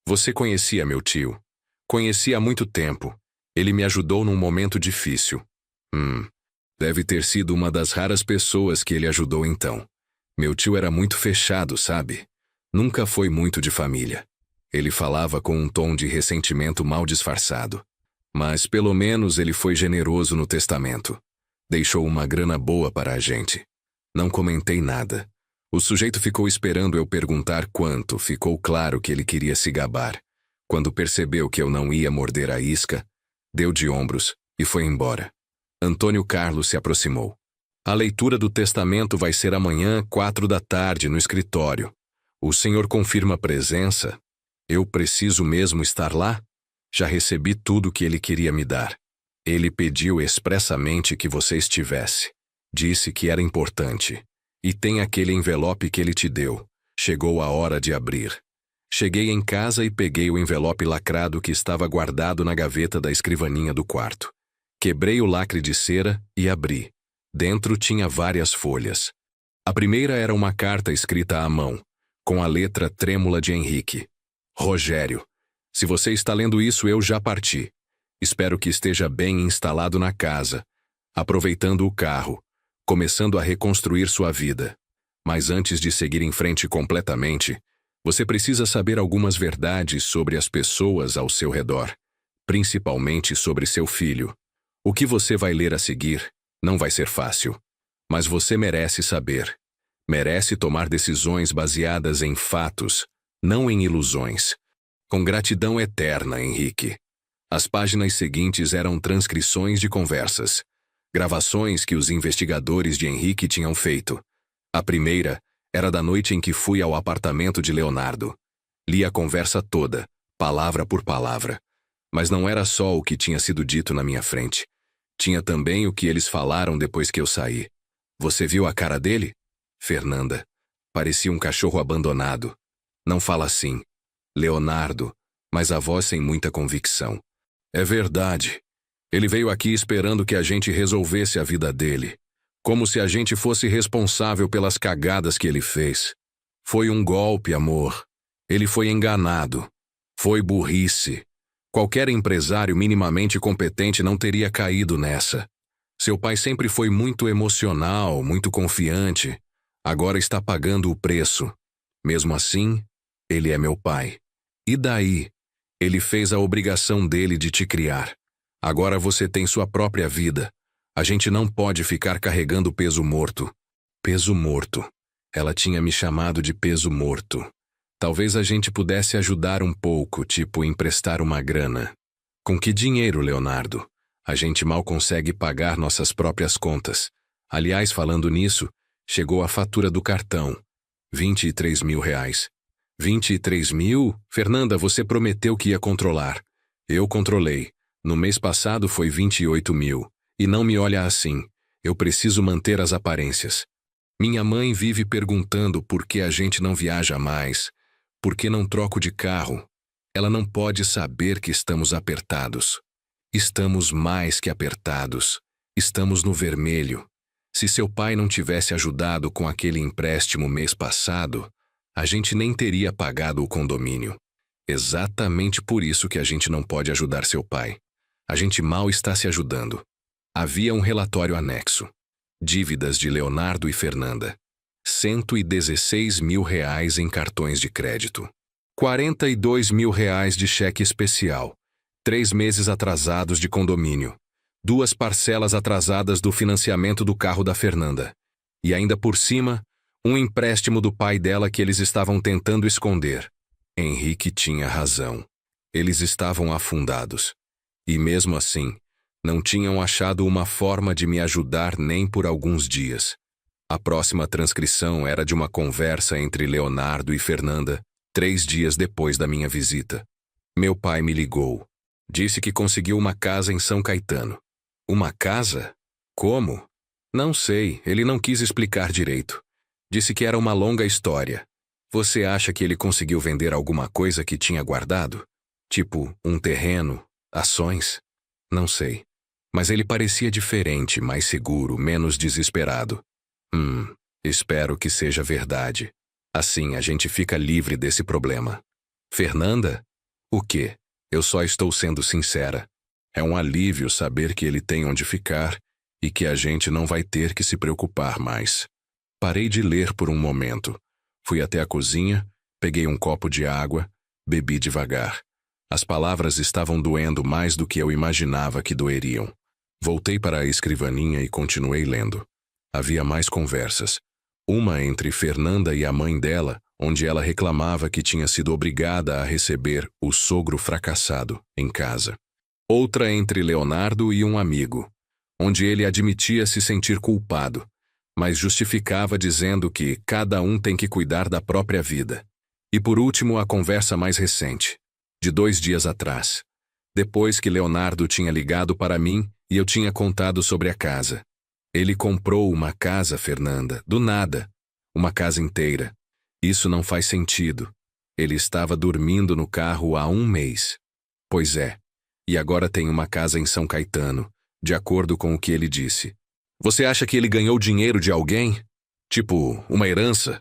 Você conhecia meu tio? Conheci há muito tempo. Ele me ajudou num momento difícil. Deve ter sido uma das raras pessoas que ele ajudou então. Meu tio era muito fechado, sabe? Nunca foi muito de família. Ele falava com um tom de ressentimento mal disfarçado. Mas pelo menos ele foi generoso no testamento. Deixou uma grana boa para a gente. Não comentei nada. O sujeito ficou esperando eu perguntar quanto, ficou claro que ele queria se gabar. Quando percebeu que eu não ia morder a isca, deu de ombros e foi embora. Antônio Carlos se aproximou. A leitura do testamento vai ser amanhã, 4 da tarde, no escritório. O senhor confirma presença? Eu preciso mesmo estar lá? Já recebi tudo que ele queria me dar. Ele pediu expressamente que você estivesse. Disse que era importante. E tem aquele envelope que ele te deu. Chegou a hora de abrir. Cheguei em casa e peguei o envelope lacrado que estava guardado na gaveta da escrivaninha do quarto. Quebrei o lacre de cera e abri. Dentro tinha várias folhas. A primeira era uma carta escrita à mão, com a letra trêmula de Henrique. Rogério, se você está lendo isso, eu já parti. Espero que esteja bem instalado na casa, aproveitando o carro, começando a reconstruir sua vida. Mas antes de seguir em frente completamente, você precisa saber algumas verdades sobre as pessoas ao seu redor, principalmente sobre seu filho. O que você vai ler a seguir não vai ser fácil, mas você merece saber. Merece tomar decisões baseadas em fatos, não em ilusões. Com gratidão eterna, Henrique. As páginas seguintes eram transcrições de conversas, gravações que os investigadores de Henrique tinham feito. A primeira era da noite em que fui ao apartamento de Leonardo. Li a conversa toda, palavra por palavra. Mas não era só o que tinha sido dito na minha frente. Tinha também o que eles falaram depois que eu saí. Você viu a cara dele? Fernanda. Parecia um cachorro abandonado. Não fala assim. Leonardo, mas a voz sem muita convicção. É verdade. Ele veio aqui esperando que a gente resolvesse a vida dele. Como se a gente fosse responsável pelas cagadas que ele fez. Foi um golpe, amor. Ele foi enganado. Foi burrice. Qualquer empresário minimamente competente não teria caído nessa. Seu pai sempre foi muito emocional, muito confiante. Agora está pagando o preço. Mesmo assim, ele é meu pai. E daí? Ele fez a obrigação dele de te criar. Agora você tem sua própria vida. A gente não pode ficar carregando peso morto. Peso morto. Ela tinha me chamado de peso morto. Talvez a gente pudesse ajudar um pouco, tipo emprestar uma grana. Com que dinheiro, Leonardo? A gente mal consegue pagar nossas próprias contas. Aliás, falando nisso, chegou a fatura do cartão. 23 mil reais. 23 mil? Fernanda, você prometeu que ia controlar. Eu controlei. No mês passado foi 28 mil. E não me olha assim. Eu preciso manter as aparências. Minha mãe vive perguntando por que a gente não viaja mais, por que não troco de carro. Ela não pode saber que estamos apertados. Estamos mais que apertados. Estamos no vermelho. Se seu pai não tivesse ajudado com aquele empréstimo mês passado, a gente nem teria pagado o condomínio. Exatamente por isso que a gente não pode ajudar seu pai. A gente mal está se ajudando. Havia um relatório anexo. Dívidas de Leonardo e Fernanda. 116 mil reais em cartões de crédito. 42 mil reais de cheque especial. 3 meses atrasados de condomínio. 2 parcelas atrasadas do financiamento do carro da Fernanda. E ainda por cima, um empréstimo do pai dela que eles estavam tentando esconder. Henrique tinha razão. Eles estavam afundados. E mesmo assim, não tinham achado uma forma de me ajudar nem por alguns dias. A próxima transcrição era de uma conversa entre Leonardo e Fernanda, 3 dias depois da minha visita. Meu pai me ligou. Disse que conseguiu uma casa em São Caetano. Uma casa? Como? Não sei, ele não quis explicar direito. Disse que era uma longa história. Você acha que ele conseguiu vender alguma coisa que tinha guardado? Tipo, um terreno, ações? Não sei. Mas ele parecia diferente, mais seguro, menos desesperado. Espero que seja verdade. Assim a gente fica livre desse problema. Fernanda? O quê? Eu só estou sendo sincera. É um alívio saber que ele tem onde ficar e que a gente não vai ter que se preocupar mais. Parei de ler por um momento. Fui até a cozinha, peguei um copo de água, bebi devagar. As palavras estavam doendo mais do que eu imaginava que doeriam. Voltei para a escrivaninha e continuei lendo. Havia mais conversas. Uma entre Fernanda e a mãe dela, onde ela reclamava que tinha sido obrigada a receber o sogro fracassado em casa. Outra entre Leonardo e um amigo, onde ele admitia se sentir culpado, mas justificava dizendo que cada um tem que cuidar da própria vida. E por último, a conversa mais recente, de 2 dias atrás, depois que Leonardo tinha ligado para mim e eu tinha contado sobre a casa. Ele comprou uma casa, Fernanda, do nada. Uma casa inteira. Isso não faz sentido. Ele estava dormindo no carro há 1 mês. Pois é. E agora tem uma casa em São Caetano, de acordo com o que ele disse. Você acha que ele ganhou dinheiro de alguém? Tipo, uma herança?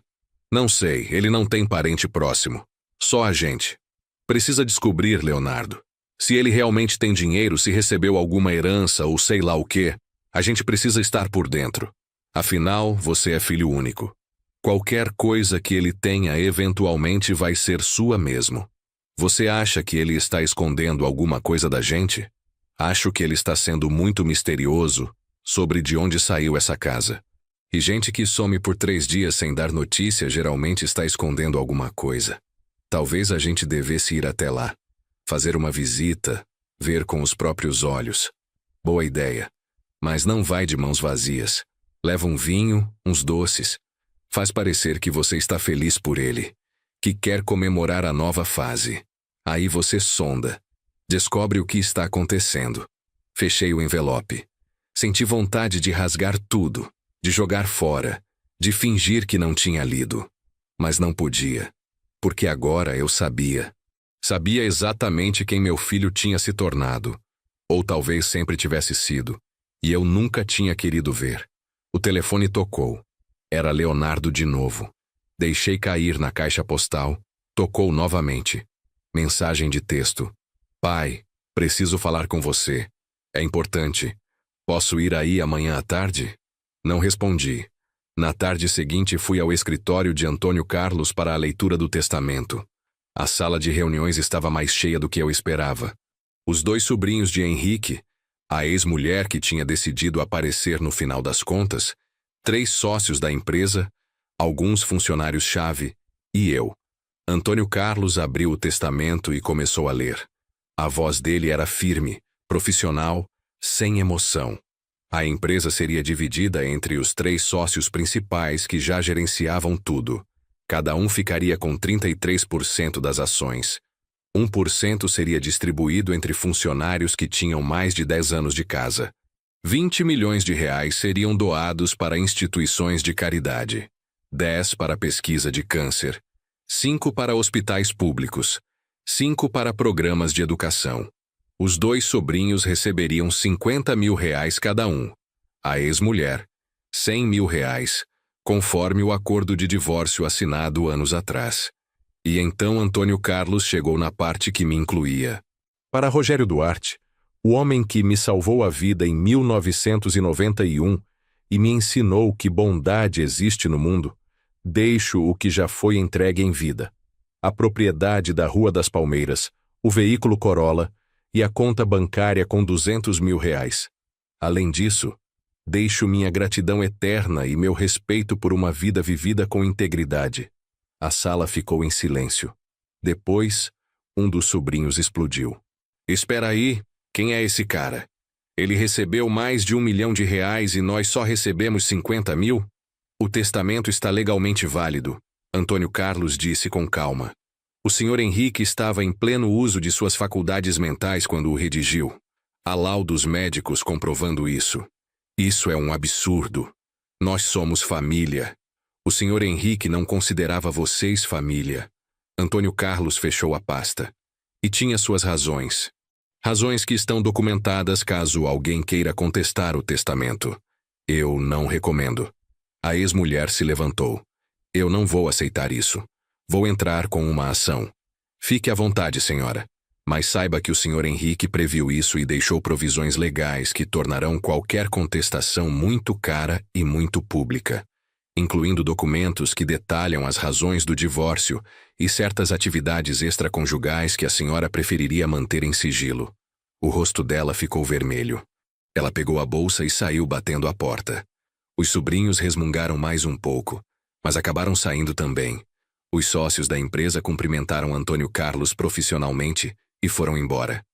Não sei, ele não tem parente próximo. Só a gente. Precisa descobrir, Leonardo. Se ele realmente tem dinheiro, se recebeu alguma herança ou sei lá o quê, a gente precisa estar por dentro. Afinal, você é filho único. Qualquer coisa que ele tenha eventualmente vai ser sua mesmo. Você acha que ele está escondendo alguma coisa da gente? Acho que ele está sendo muito misterioso sobre de onde saiu essa casa. E gente que some por 3 dias sem dar notícia geralmente está escondendo alguma coisa. Talvez a gente devesse ir até lá. Fazer uma visita, ver com os próprios olhos. Boa ideia. Mas não vai de mãos vazias. Leva um vinho, uns doces. Faz parecer que você está feliz por ele, que quer comemorar a nova fase. Aí você sonda. Descobre o que está acontecendo. Fechei o envelope. Senti vontade de rasgar tudo, de jogar fora, de fingir que não tinha lido. Mas não podia, porque agora eu sabia. Sabia exatamente quem meu filho tinha se tornado, ou talvez sempre tivesse sido, e eu nunca tinha querido ver. O telefone tocou. Era Leonardo de novo. Deixei cair na caixa postal. Tocou novamente. Mensagem de texto. Pai, preciso falar com você. É importante. Posso ir aí amanhã à tarde? Não respondi. Na tarde seguinte fui ao escritório de Antônio Carlos para a leitura do testamento. A sala de reuniões estava mais cheia do que eu esperava. Os 2 sobrinhos de Henrique, a ex-mulher que tinha decidido aparecer no final das contas, 3 sócios da empresa, alguns funcionários-chave e eu. Antônio Carlos abriu o testamento e começou a ler. A voz dele era firme, profissional, sem emoção. A empresa seria dividida entre os 3 sócios principais que já gerenciavam tudo. Cada um ficaria com 33% das ações. 1% seria distribuído entre funcionários que tinham mais de 10 anos de casa. 20 milhões de reais seriam doados para instituições de caridade. 10 para pesquisa de câncer. 5 para hospitais públicos. 5 para programas de educação. Os 2 sobrinhos receberiam 50 mil reais cada um. A ex-mulher, 100 mil reais, conforme o acordo de divórcio assinado anos atrás. E então Antônio Carlos chegou na parte que me incluía. Para Rogério Duarte, o homem que me salvou a vida em 1991 e me ensinou que bondade existe no mundo, deixo o que já foi entregue em vida. A propriedade da Rua das Palmeiras, o veículo Corolla e a conta bancária com 200 mil reais. Além disso, deixo minha gratidão eterna e meu respeito por uma vida vivida com integridade. A sala ficou em silêncio. Depois, um dos sobrinhos explodiu. Espera aí, quem é esse cara? Ele recebeu mais de 1 milhão de reais e nós só recebemos 50 mil? O testamento está legalmente válido, Antônio Carlos disse com calma. O senhor Henrique estava em pleno uso de suas faculdades mentais quando o redigiu. Há laudos médicos comprovando isso. Isso é um absurdo. Nós somos família. O senhor Henrique não considerava vocês família. Antônio Carlos fechou a pasta. E tinha suas razões. Razões que estão documentadas caso alguém queira contestar o testamento. Eu não recomendo. A ex-mulher se levantou. Eu não vou aceitar isso. Vou entrar com uma ação. Fique à vontade, senhora. Mas saiba que o senhor Henrique previu isso e deixou provisões legais que tornarão qualquer contestação muito cara e muito pública, incluindo documentos que detalham as razões do divórcio e certas atividades extraconjugais que a senhora preferiria manter em sigilo. O rosto dela ficou vermelho. Ela pegou a bolsa e saiu batendo a porta. Os sobrinhos resmungaram mais um pouco, mas acabaram saindo também. Os sócios da empresa cumprimentaram Antônio Carlos profissionalmente e foram embora.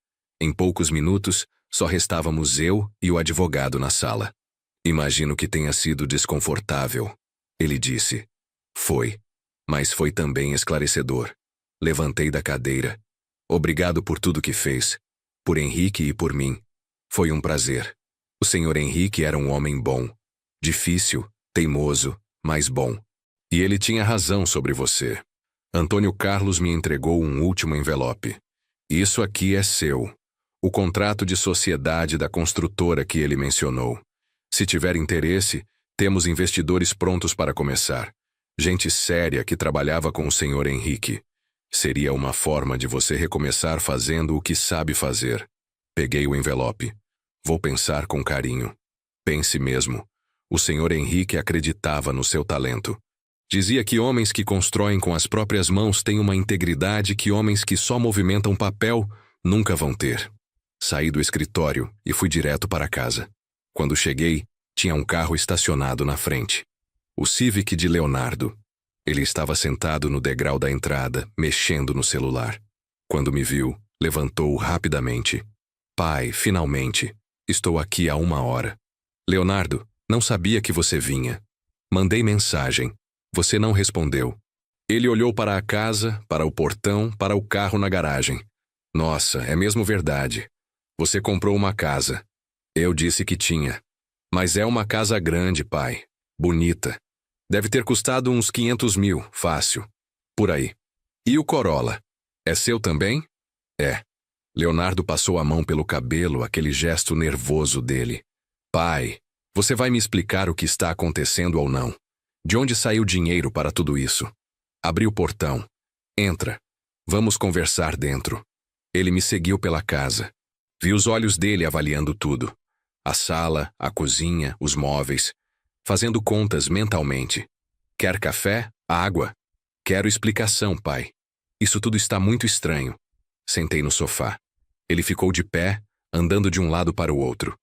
Em poucos minutos, só restávamos eu e o advogado na sala. Imagino que tenha sido desconfortável, ele disse. Foi, mas foi também esclarecedor. Levantei da cadeira. Obrigado por tudo que fez, por Henrique e por mim. Foi um prazer. O senhor Henrique era um homem bom. Difícil, teimoso, mas bom. E ele tinha razão sobre você. Antônio Carlos me entregou um último envelope. Isso aqui é seu. O contrato de sociedade da construtora que ele mencionou. Se tiver interesse, temos investidores prontos para começar. Gente séria que trabalhava com o senhor Henrique. Seria uma forma de você recomeçar fazendo o que sabe fazer. Peguei o envelope. Vou pensar com carinho. Pense mesmo. O senhor Henrique acreditava no seu talento. Dizia que homens que constroem com as próprias mãos têm uma integridade que homens que só movimentam papel nunca vão ter. Saí do escritório e fui direto para casa. Quando cheguei, tinha um carro estacionado na frente. O Civic de Leonardo. Ele estava sentado no degrau da entrada, mexendo no celular. Quando me viu, levantou rapidamente. Pai, finalmente. Estou aqui há 1 hora. Leonardo, não sabia que você vinha. Mandei mensagem. Você não respondeu. Ele olhou para a casa, para o portão, para o carro na garagem. Nossa, é mesmo verdade. Você comprou uma casa. Eu disse que tinha. Mas é uma casa grande, pai. Bonita. Deve ter custado uns 500 mil, fácil. Por aí. E o Corolla? É seu também? É. Leonardo passou a mão pelo cabelo, aquele gesto nervoso dele. Pai, você vai me explicar o que está acontecendo ou não? De onde saiu dinheiro para tudo isso? Abri o portão. Entra. Vamos conversar dentro. Ele me seguiu pela casa. Vi os olhos dele avaliando tudo. A sala, a cozinha, os móveis. Fazendo contas mentalmente. Quer café? Água? Quero explicação, pai. Isso tudo está muito estranho. Sentei no sofá. Ele ficou de pé, andando de um lado para o outro.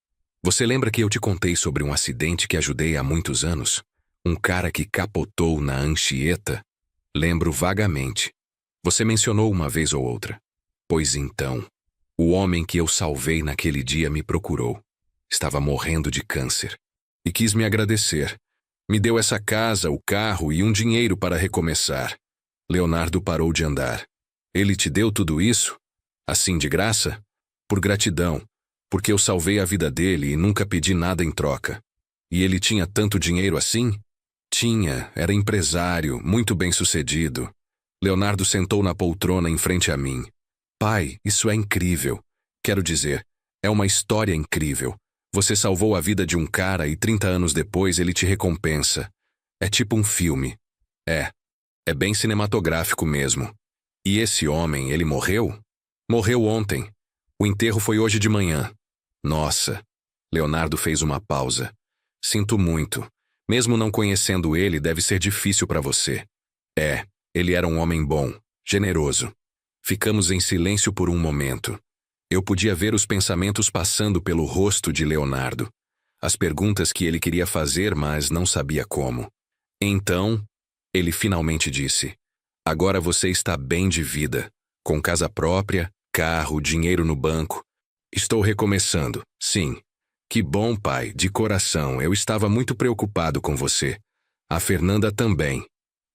Você lembra que eu te contei sobre um acidente que ajudei há muitos anos? Um cara que capotou na Anchieta? Lembro vagamente. Você mencionou uma vez ou outra. Pois então, o homem que eu salvei naquele dia me procurou. Estava morrendo de câncer. E quis me agradecer. Me deu essa casa, o carro e um dinheiro para recomeçar. Leonardo parou de andar. Ele te deu tudo isso? Assim de graça? Por gratidão, porque eu salvei a vida dele e nunca pedi nada em troca. E ele tinha tanto dinheiro assim? Tinha, era empresário, muito bem-sucedido. Leonardo sentou na poltrona em frente a mim. Pai, isso é incrível. Quero dizer, é uma história incrível. Você salvou a vida de um cara e 30 anos depois ele te recompensa. É tipo um filme. É bem cinematográfico mesmo. E esse homem, ele morreu? Morreu ontem. O enterro foi hoje de manhã. Nossa. Leonardo fez uma pausa. Sinto muito. Mesmo não conhecendo ele, deve ser difícil para você. Ele era um homem bom, generoso. Ficamos em silêncio por um momento. Eu podia ver os pensamentos passando pelo rosto de Leonardo. As perguntas que ele queria fazer, mas não sabia como. Então, ele finalmente disse: agora você está bem de vida, com casa própria, carro, dinheiro no banco. Estou recomeçando, sim. Que bom, pai, de coração, eu estava muito preocupado com você. A Fernanda também.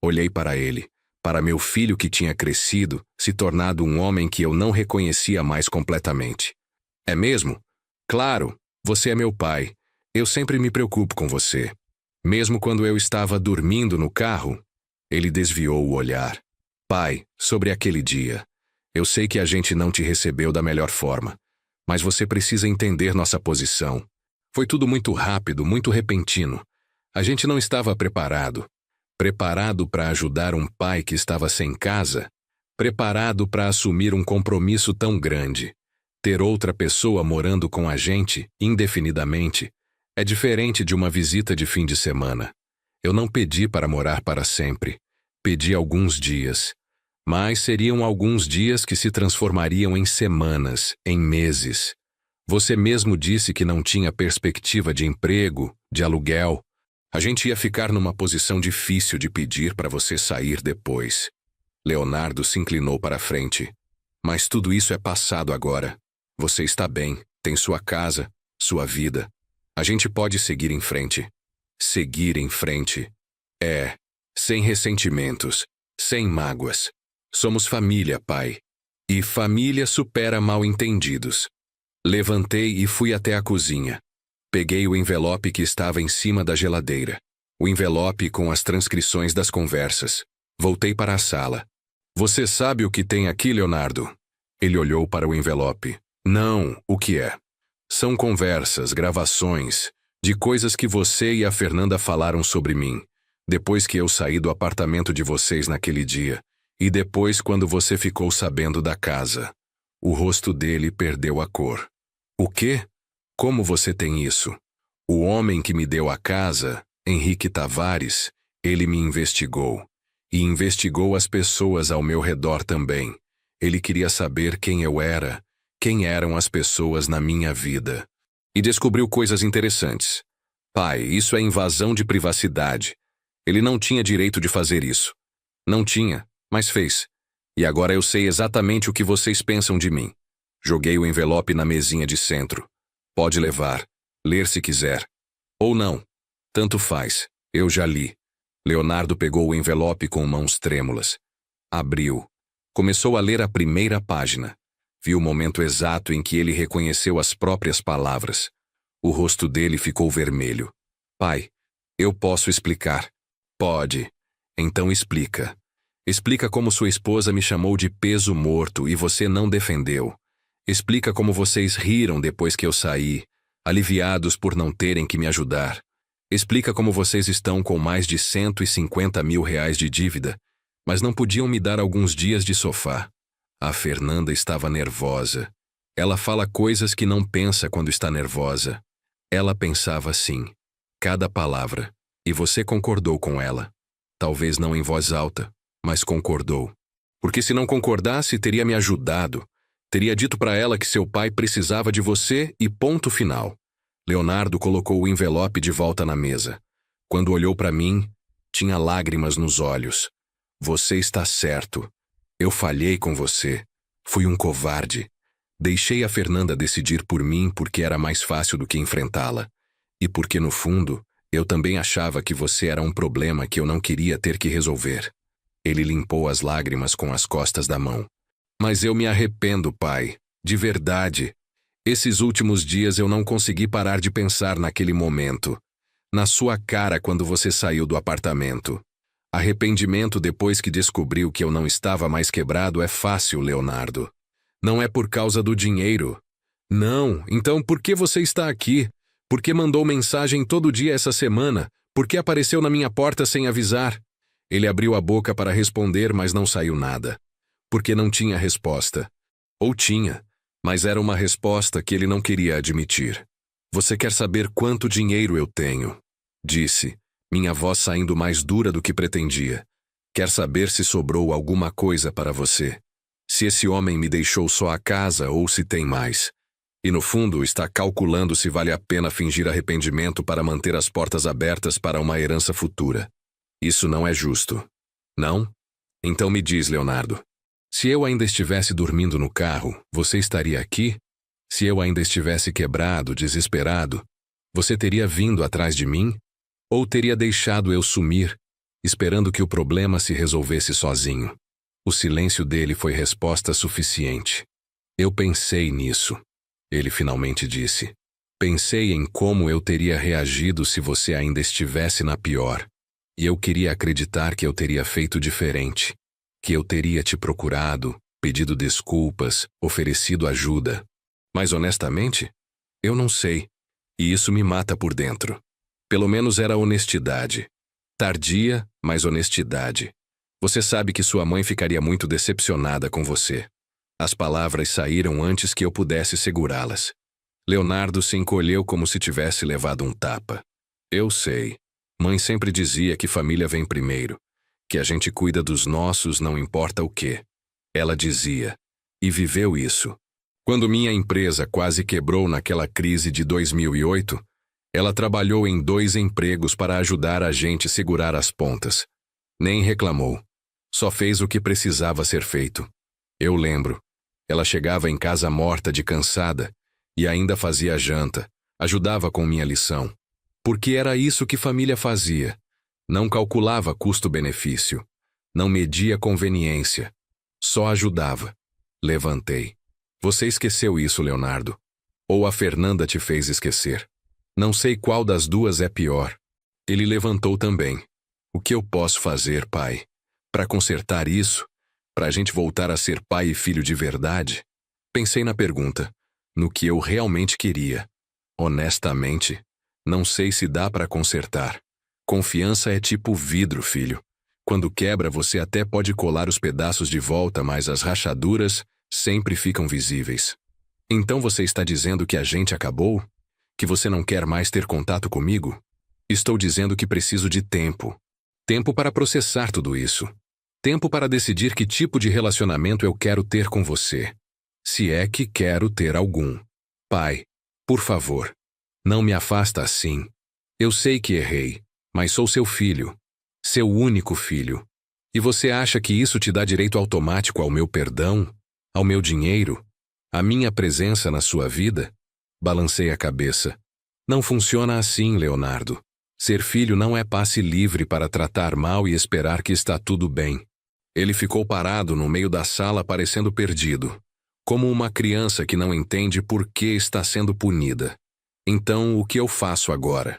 Olhei para ele, para meu filho que tinha crescido, se tornado um homem que eu não reconhecia mais completamente. É mesmo? Claro, você é meu pai. Eu sempre me preocupo com você. Mesmo quando eu estava dormindo no carro, ele desviou o olhar. Pai, sobre aquele dia. Eu sei que a gente não te recebeu da melhor forma, mas você precisa entender nossa posição. Foi tudo muito rápido, muito repentino. A gente não estava preparado. Preparado para ajudar um pai que estava sem casa? Preparado para assumir um compromisso tão grande? Ter outra pessoa morando com a gente, indefinidamente, é diferente de uma visita de fim de semana. Eu não pedi para morar para sempre. Pedi alguns dias. Mas seriam alguns dias que se transformariam em semanas, em meses. Você mesmo disse que não tinha perspectiva de emprego, de aluguel. A gente ia ficar numa posição difícil de pedir para você sair depois. Leonardo se inclinou para a frente. Mas tudo isso é passado agora. Você está bem, tem sua casa, sua vida. A gente pode seguir em frente. Seguir em frente. Sem ressentimentos, sem mágoas. Somos família, pai. E família supera mal-entendidos. Levantei e fui até a cozinha. Peguei o envelope que estava em cima da geladeira. O envelope com as transcrições das conversas. Voltei para a sala. Você sabe o que tem aqui, Leonardo? Ele olhou para o envelope. Não, o que é? São conversas, gravações, de coisas que você e a Fernanda falaram sobre mim, depois que eu saí do apartamento de vocês naquele dia, e depois quando você ficou sabendo da casa. O rosto dele perdeu a cor. O quê? Como você tem isso? O homem que me deu a casa, Henrique Tavares, ele me investigou. E investigou as pessoas ao meu redor também. Ele queria saber quem eu era, quem eram as pessoas na minha vida. E descobriu coisas interessantes. Pai, isso é invasão de privacidade. Ele não tinha direito de fazer isso. Não tinha, mas fez. E agora eu sei exatamente o que vocês pensam de mim. Joguei o envelope na mesinha de centro. Pode levar, ler se quiser. Ou não. Tanto faz, eu já li. Leonardo pegou o envelope com mãos trêmulas. Abriu. Começou a ler a primeira página. Vi o momento exato em que ele reconheceu as próprias palavras. O rosto dele ficou vermelho. Pai, eu posso explicar. Pode. Então explica. Explica como sua esposa me chamou de peso morto e você não defendeu. Explica como vocês riram depois que eu saí, aliviados por não terem que me ajudar. Explica como vocês estão com mais de R$150 mil de dívida, mas não podiam me dar alguns dias de sofá. A Fernanda estava nervosa. Ela fala coisas que não pensa quando está nervosa. Ela pensava assim, cada palavra, e você concordou com ela. Talvez não em voz alta, mas concordou. Porque se não concordasse, teria me ajudado. Teria dito para ela que seu pai precisava de você e ponto final. Leonardo colocou o envelope de volta na mesa. Quando olhou para mim, tinha lágrimas nos olhos. Você está certo. Eu falhei com você. Fui um covarde. Deixei a Fernanda decidir por mim porque era mais fácil do que enfrentá-la. E porque, no fundo, eu também achava que você era um problema que eu não queria ter que resolver. Ele limpou as lágrimas com as costas da mão. Mas eu me arrependo, pai. De verdade. Esses últimos dias eu não consegui parar de pensar naquele momento. Na sua cara quando você saiu do apartamento. Arrependimento depois que descobriu que eu não estava mais quebrado é fácil, Leonardo. Não é por causa do dinheiro. Não, então por que você está aqui? Por que mandou mensagem todo dia essa semana? Por que apareceu na minha porta sem avisar? Ele abriu a boca para responder, mas não saiu nada. Porque não tinha resposta. Ou tinha, mas era uma resposta que ele não queria admitir. Você quer saber quanto dinheiro eu tenho? Disse, minha voz saindo mais dura do que pretendia. Quer saber se sobrou alguma coisa para você? Se esse homem me deixou só a casa ou se tem mais. E no fundo está calculando se vale a pena fingir arrependimento para manter as portas abertas para uma herança futura. Isso não é justo. Não? Então me diz, Leonardo. Se eu ainda estivesse dormindo no carro, você estaria aqui? Se eu ainda estivesse quebrado, desesperado, você teria vindo atrás de mim? Ou teria deixado eu sumir, esperando que o problema se resolvesse sozinho? O silêncio dele foi resposta suficiente. Eu pensei nisso. Ele finalmente disse. Pensei em como eu teria reagido se você ainda estivesse na pior. E eu queria acreditar que eu teria feito diferente. Que eu teria te procurado, pedido desculpas, oferecido ajuda. Mas honestamente, eu não sei. E isso me mata por dentro. Pelo menos era honestidade. Tardia, mas honestidade. Você sabe que sua mãe ficaria muito decepcionada com você. As palavras saíram antes que eu pudesse segurá-las. Leonardo se encolheu como se tivesse levado um tapa. Eu sei. Mãe sempre dizia que família vem primeiro. Que a gente cuida dos nossos não importa o quê. Ela dizia. E viveu isso. Quando minha empresa quase quebrou naquela crise de 2008, ela trabalhou em 2 empregos para ajudar a gente a segurar as pontas. Nem reclamou. Só fez o que precisava ser feito. Eu lembro. Ela chegava em casa morta de cansada e ainda fazia janta, ajudava com minha lição. Porque era isso que família fazia. Não calculava custo-benefício. Não media conveniência. Só ajudava. Levantei. Você esqueceu isso, Leonardo. Ou a Fernanda te fez esquecer. Não sei qual das duas é pior. Ele levantou também. O que eu posso fazer, pai? Para consertar isso? Para a gente voltar a ser pai e filho de verdade? Pensei na pergunta. No que eu realmente queria. Honestamente, não sei se dá para consertar. Confiança é tipo vidro, filho. Quando quebra, você até pode colar os pedaços de volta, mas as rachaduras sempre ficam visíveis. Então você está dizendo que a gente acabou? Que você não quer mais ter contato comigo? Estou dizendo que preciso de tempo. Tempo para processar tudo isso. Tempo para decidir que tipo de relacionamento eu quero ter com você. Se é que quero ter algum. Pai, por favor, não me afasta assim. Eu sei que errei, mas sou seu filho. Seu único filho. E você acha que isso te dá direito automático ao meu perdão? Ao meu dinheiro? À minha presença na sua vida? Balancei a cabeça. Não funciona assim, Leonardo. Ser filho não é passe livre para tratar mal e esperar que está tudo bem. Ele ficou parado no meio da sala parecendo perdido. como uma criança que não entende por que está sendo punida. Então, o que eu faço agora?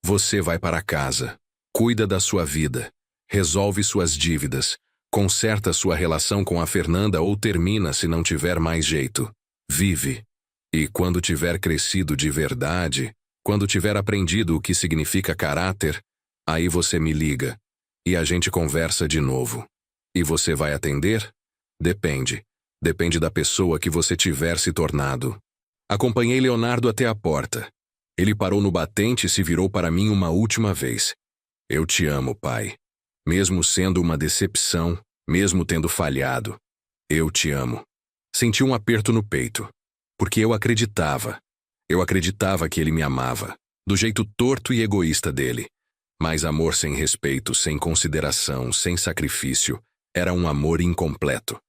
Você vai para casa, cuida da sua vida, resolve suas dívidas, conserta sua relação com a Fernanda ou termina se não tiver mais jeito. Vive. E quando tiver crescido de verdade, quando tiver aprendido o que significa caráter, aí você me liga e a gente conversa de novo. E você vai atender? Depende. Depende da pessoa que você tiver se tornado. Acompanhei Leonardo até a porta. Ele parou no batente e se virou para mim uma última vez. Eu te amo, pai. Mesmo sendo uma decepção, mesmo tendo falhado. Eu te amo. Senti um aperto no peito. Porque eu acreditava. Eu acreditava que ele me amava. Do jeito torto e egoísta dele. Mas amor sem respeito, sem consideração, sem sacrifício, era um amor incompleto.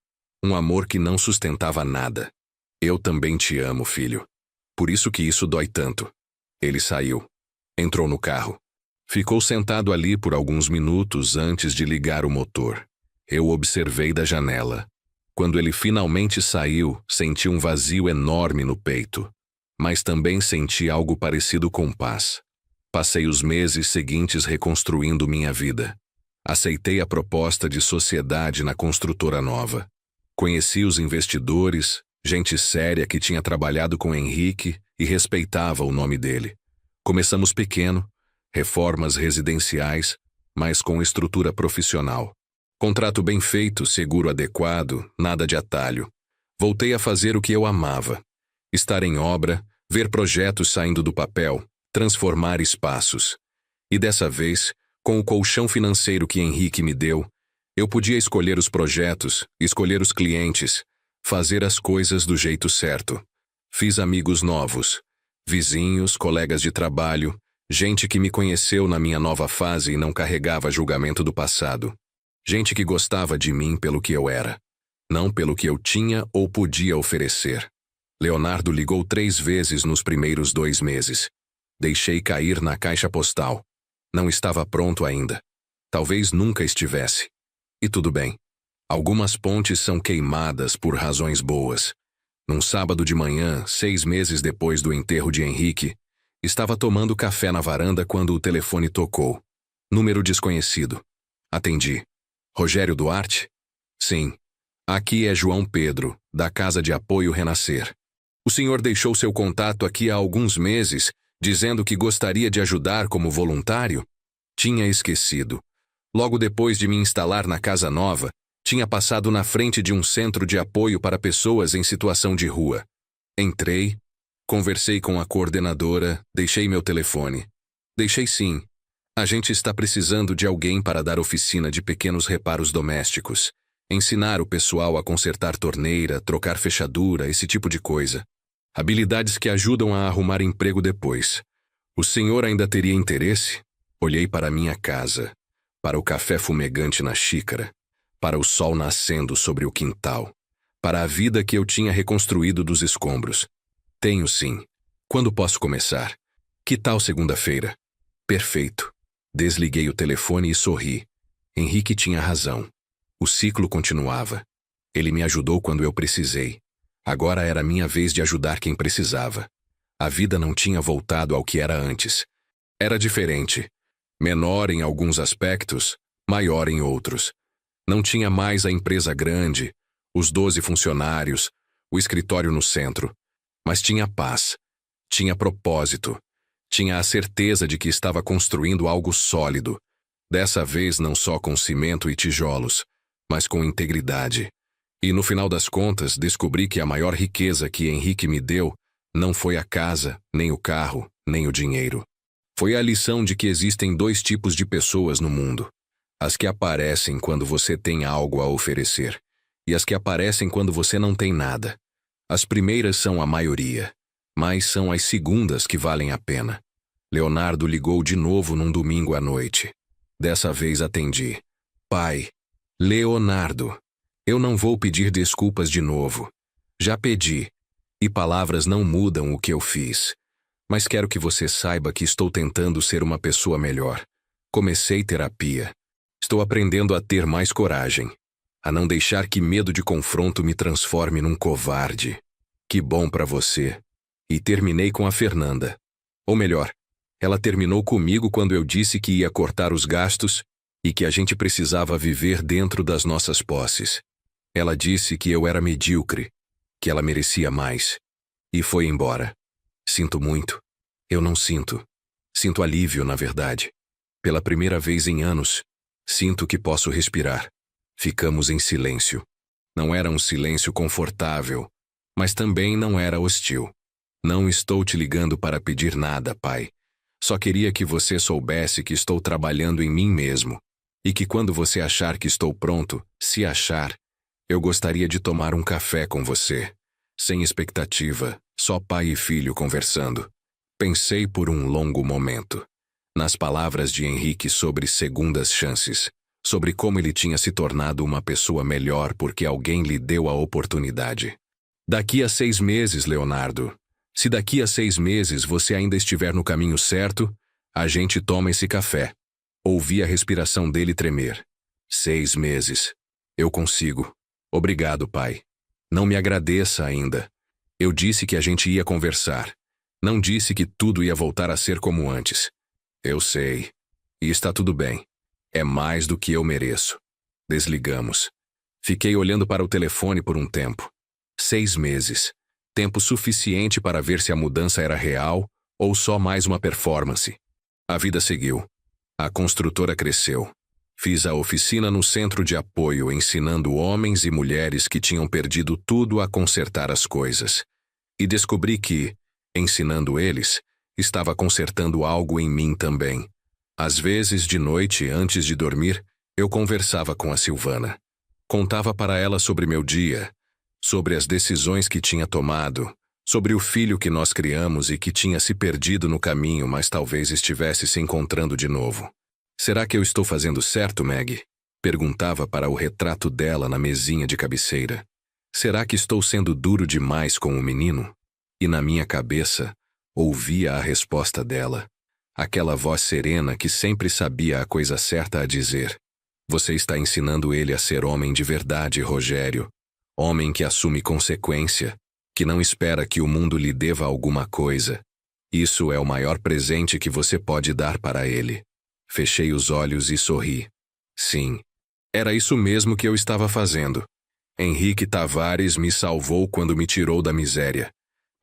Um amor que não sustentava nada. Eu também te amo, filho. Por isso que isso dói tanto. Ele saiu. Entrou no carro. Ficou sentado ali por alguns minutos antes de ligar o motor. Eu observei da janela. Quando ele finalmente saiu, senti um vazio enorme no peito. Mas também senti algo parecido com paz. Passei os meses seguintes reconstruindo minha vida. Aceitei a proposta de sociedade na construtora nova. Conheci os investidores, gente séria que tinha trabalhado com Henrique e respeitava o nome dele. Começamos pequeno, reformas residenciais, mas com estrutura profissional. Contrato bem feito, seguro adequado, nada de atalho. Voltei a fazer o que eu amava. Estar em obra, ver projetos saindo do papel, transformar espaços. E dessa vez, com o colchão financeiro que Henrique me deu, eu podia escolher os projetos, escolher os clientes, fazer as coisas do jeito certo. Fiz amigos novos, vizinhos, colegas de trabalho, gente que me conheceu na minha nova fase e não carregava julgamento do passado. Gente que gostava de mim pelo que eu era, não pelo que eu tinha ou podia oferecer. Leonardo ligou 3 vezes nos primeiros 2 meses. Deixei cair na caixa postal. Não estava pronto ainda. Talvez nunca estivesse. E tudo bem. Algumas pontes são queimadas por razões boas. Num sábado de manhã, 6 meses depois do enterro de Henrique, estava tomando café na varanda quando o telefone tocou. Número desconhecido. Atendi. Rogério Duarte? Sim. Aqui é João Pedro, da Casa de Apoio Renascer. O senhor deixou seu contato aqui há alguns meses, dizendo que gostaria de ajudar como voluntário? Tinha esquecido. Logo depois de me instalar na casa nova, tinha passado na frente de um centro de apoio para pessoas em situação de rua. Entrei, conversei com a coordenadora, deixei meu telefone. Deixei sim. A gente está precisando de alguém para dar oficina de pequenos reparos domésticos. Ensinar o pessoal a consertar torneira, trocar fechadura, esse tipo de coisa. Habilidades que ajudam a arrumar emprego depois. O senhor ainda teria interesse? Olhei para minha casa, para o café fumegante na xícara, para o sol nascendo sobre o quintal, para a vida que eu tinha reconstruído dos escombros. Tenho sim. Quando posso começar? Que tal segunda-feira? Perfeito. Desliguei o telefone e sorri. Henrique tinha razão. O ciclo continuava. Ele me ajudou quando eu precisei. Agora era minha vez de ajudar quem precisava. A vida não tinha voltado ao que era antes. Era diferente. Menor em alguns aspectos, maior em outros. Não tinha mais a empresa grande, os 12 funcionários, o escritório no centro. Mas tinha paz. Tinha propósito. Tinha a certeza de que estava construindo algo sólido. Dessa vez não só com cimento e tijolos, mas com integridade. E no final das contas descobri que a maior riqueza que Henrique me deu não foi a casa, nem o carro, nem o dinheiro. Foi a lição de que existem 2 tipos de pessoas no mundo. As que aparecem quando você tem algo a oferecer, e as que aparecem quando você não tem nada. As primeiras são a maioria, mas são as segundas que valem a pena. Leonardo ligou de novo num domingo à noite. Dessa vez atendi. Pai, Leonardo, eu não vou pedir desculpas de novo. Já pedi, e palavras não mudam o que eu fiz. Mas quero que você saiba que estou tentando ser uma pessoa melhor. Comecei terapia. Estou aprendendo a ter mais coragem. a não deixar que medo de confronto me transforme num covarde. Que bom pra você. E terminei com a Fernanda. Ou melhor, ela terminou comigo quando eu disse que ia cortar os gastos e que a gente precisava viver dentro das nossas posses. Ela disse que eu era medíocre, que ela merecia mais. E foi embora. Sinto muito. Eu não sinto. Sinto alívio, na verdade. Pela primeira vez em anos, sinto que posso respirar. Ficamos em silêncio. Não era um silêncio confortável, mas também não era hostil. Não estou te ligando para pedir nada, pai. Só queria que você soubesse que estou trabalhando em mim mesmo. E que quando você achar que estou pronto, se achar, eu gostaria de tomar um café com você. Sem expectativa, só pai e filho conversando. Pensei por um longo momento. Nas palavras de Henrique sobre segundas chances. Sobre como ele tinha se tornado uma pessoa melhor porque alguém lhe deu a oportunidade. Daqui a 6 meses, Leonardo. Se daqui a 6 meses você ainda estiver no caminho certo, a gente toma esse café. Ouvi a respiração dele tremer. 6 meses. Eu consigo. Obrigado, pai. Não me agradeça ainda. Eu disse que a gente ia conversar. Não disse que tudo ia voltar a ser como antes. Eu sei. E está tudo bem. É mais do que eu mereço. Desligamos. Fiquei olhando para o telefone por um tempo. 6 meses. Tempo suficiente para ver se a mudança era real ou só mais uma performance. A vida seguiu. A construtora cresceu. Fiz a oficina no centro de apoio, ensinando homens e mulheres que tinham perdido tudo a consertar as coisas. E descobri que, ensinando eles, estava consertando algo em mim também. Às vezes, de noite, antes de dormir, eu conversava com a Silvana. Contava para ela sobre meu dia, sobre as decisões que tinha tomado, sobre o filho que nós criamos e que tinha se perdido no caminho, mas talvez estivesse se encontrando de novo. Será que eu estou fazendo certo, Meg? Perguntava para o retrato dela na mesinha de cabeceira. Será que estou sendo duro demais com o menino? E na minha cabeça, ouvia a resposta dela. Aquela voz serena que sempre sabia a coisa certa a dizer. Você está ensinando ele a ser homem de verdade, Rogério. Homem que assume consequência, que não espera que o mundo lhe deva alguma coisa. Isso é o maior presente que você pode dar para ele. Fechei os olhos e sorri. Sim, era isso mesmo que eu estava fazendo. Henrique Tavares me salvou quando me tirou da miséria.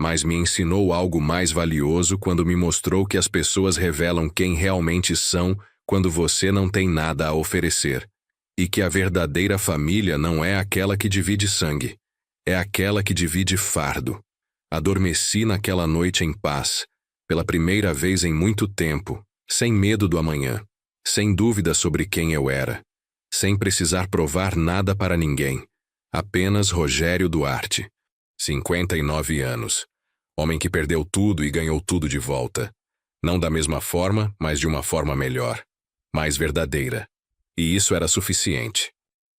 Mas me ensinou algo mais valioso quando me mostrou que as pessoas revelam quem realmente são quando você não tem nada a oferecer. E que a verdadeira família não é aquela que divide sangue. É aquela que divide fardo. Adormeci naquela noite em paz, pela primeira vez em muito tempo, sem medo do amanhã, sem dúvida sobre quem eu era, sem precisar provar nada para ninguém. Apenas Rogério Duarte. 59 anos. Homem que perdeu tudo e ganhou tudo de volta. Não da mesma forma, mas de uma forma melhor. Mais verdadeira. E isso era suficiente.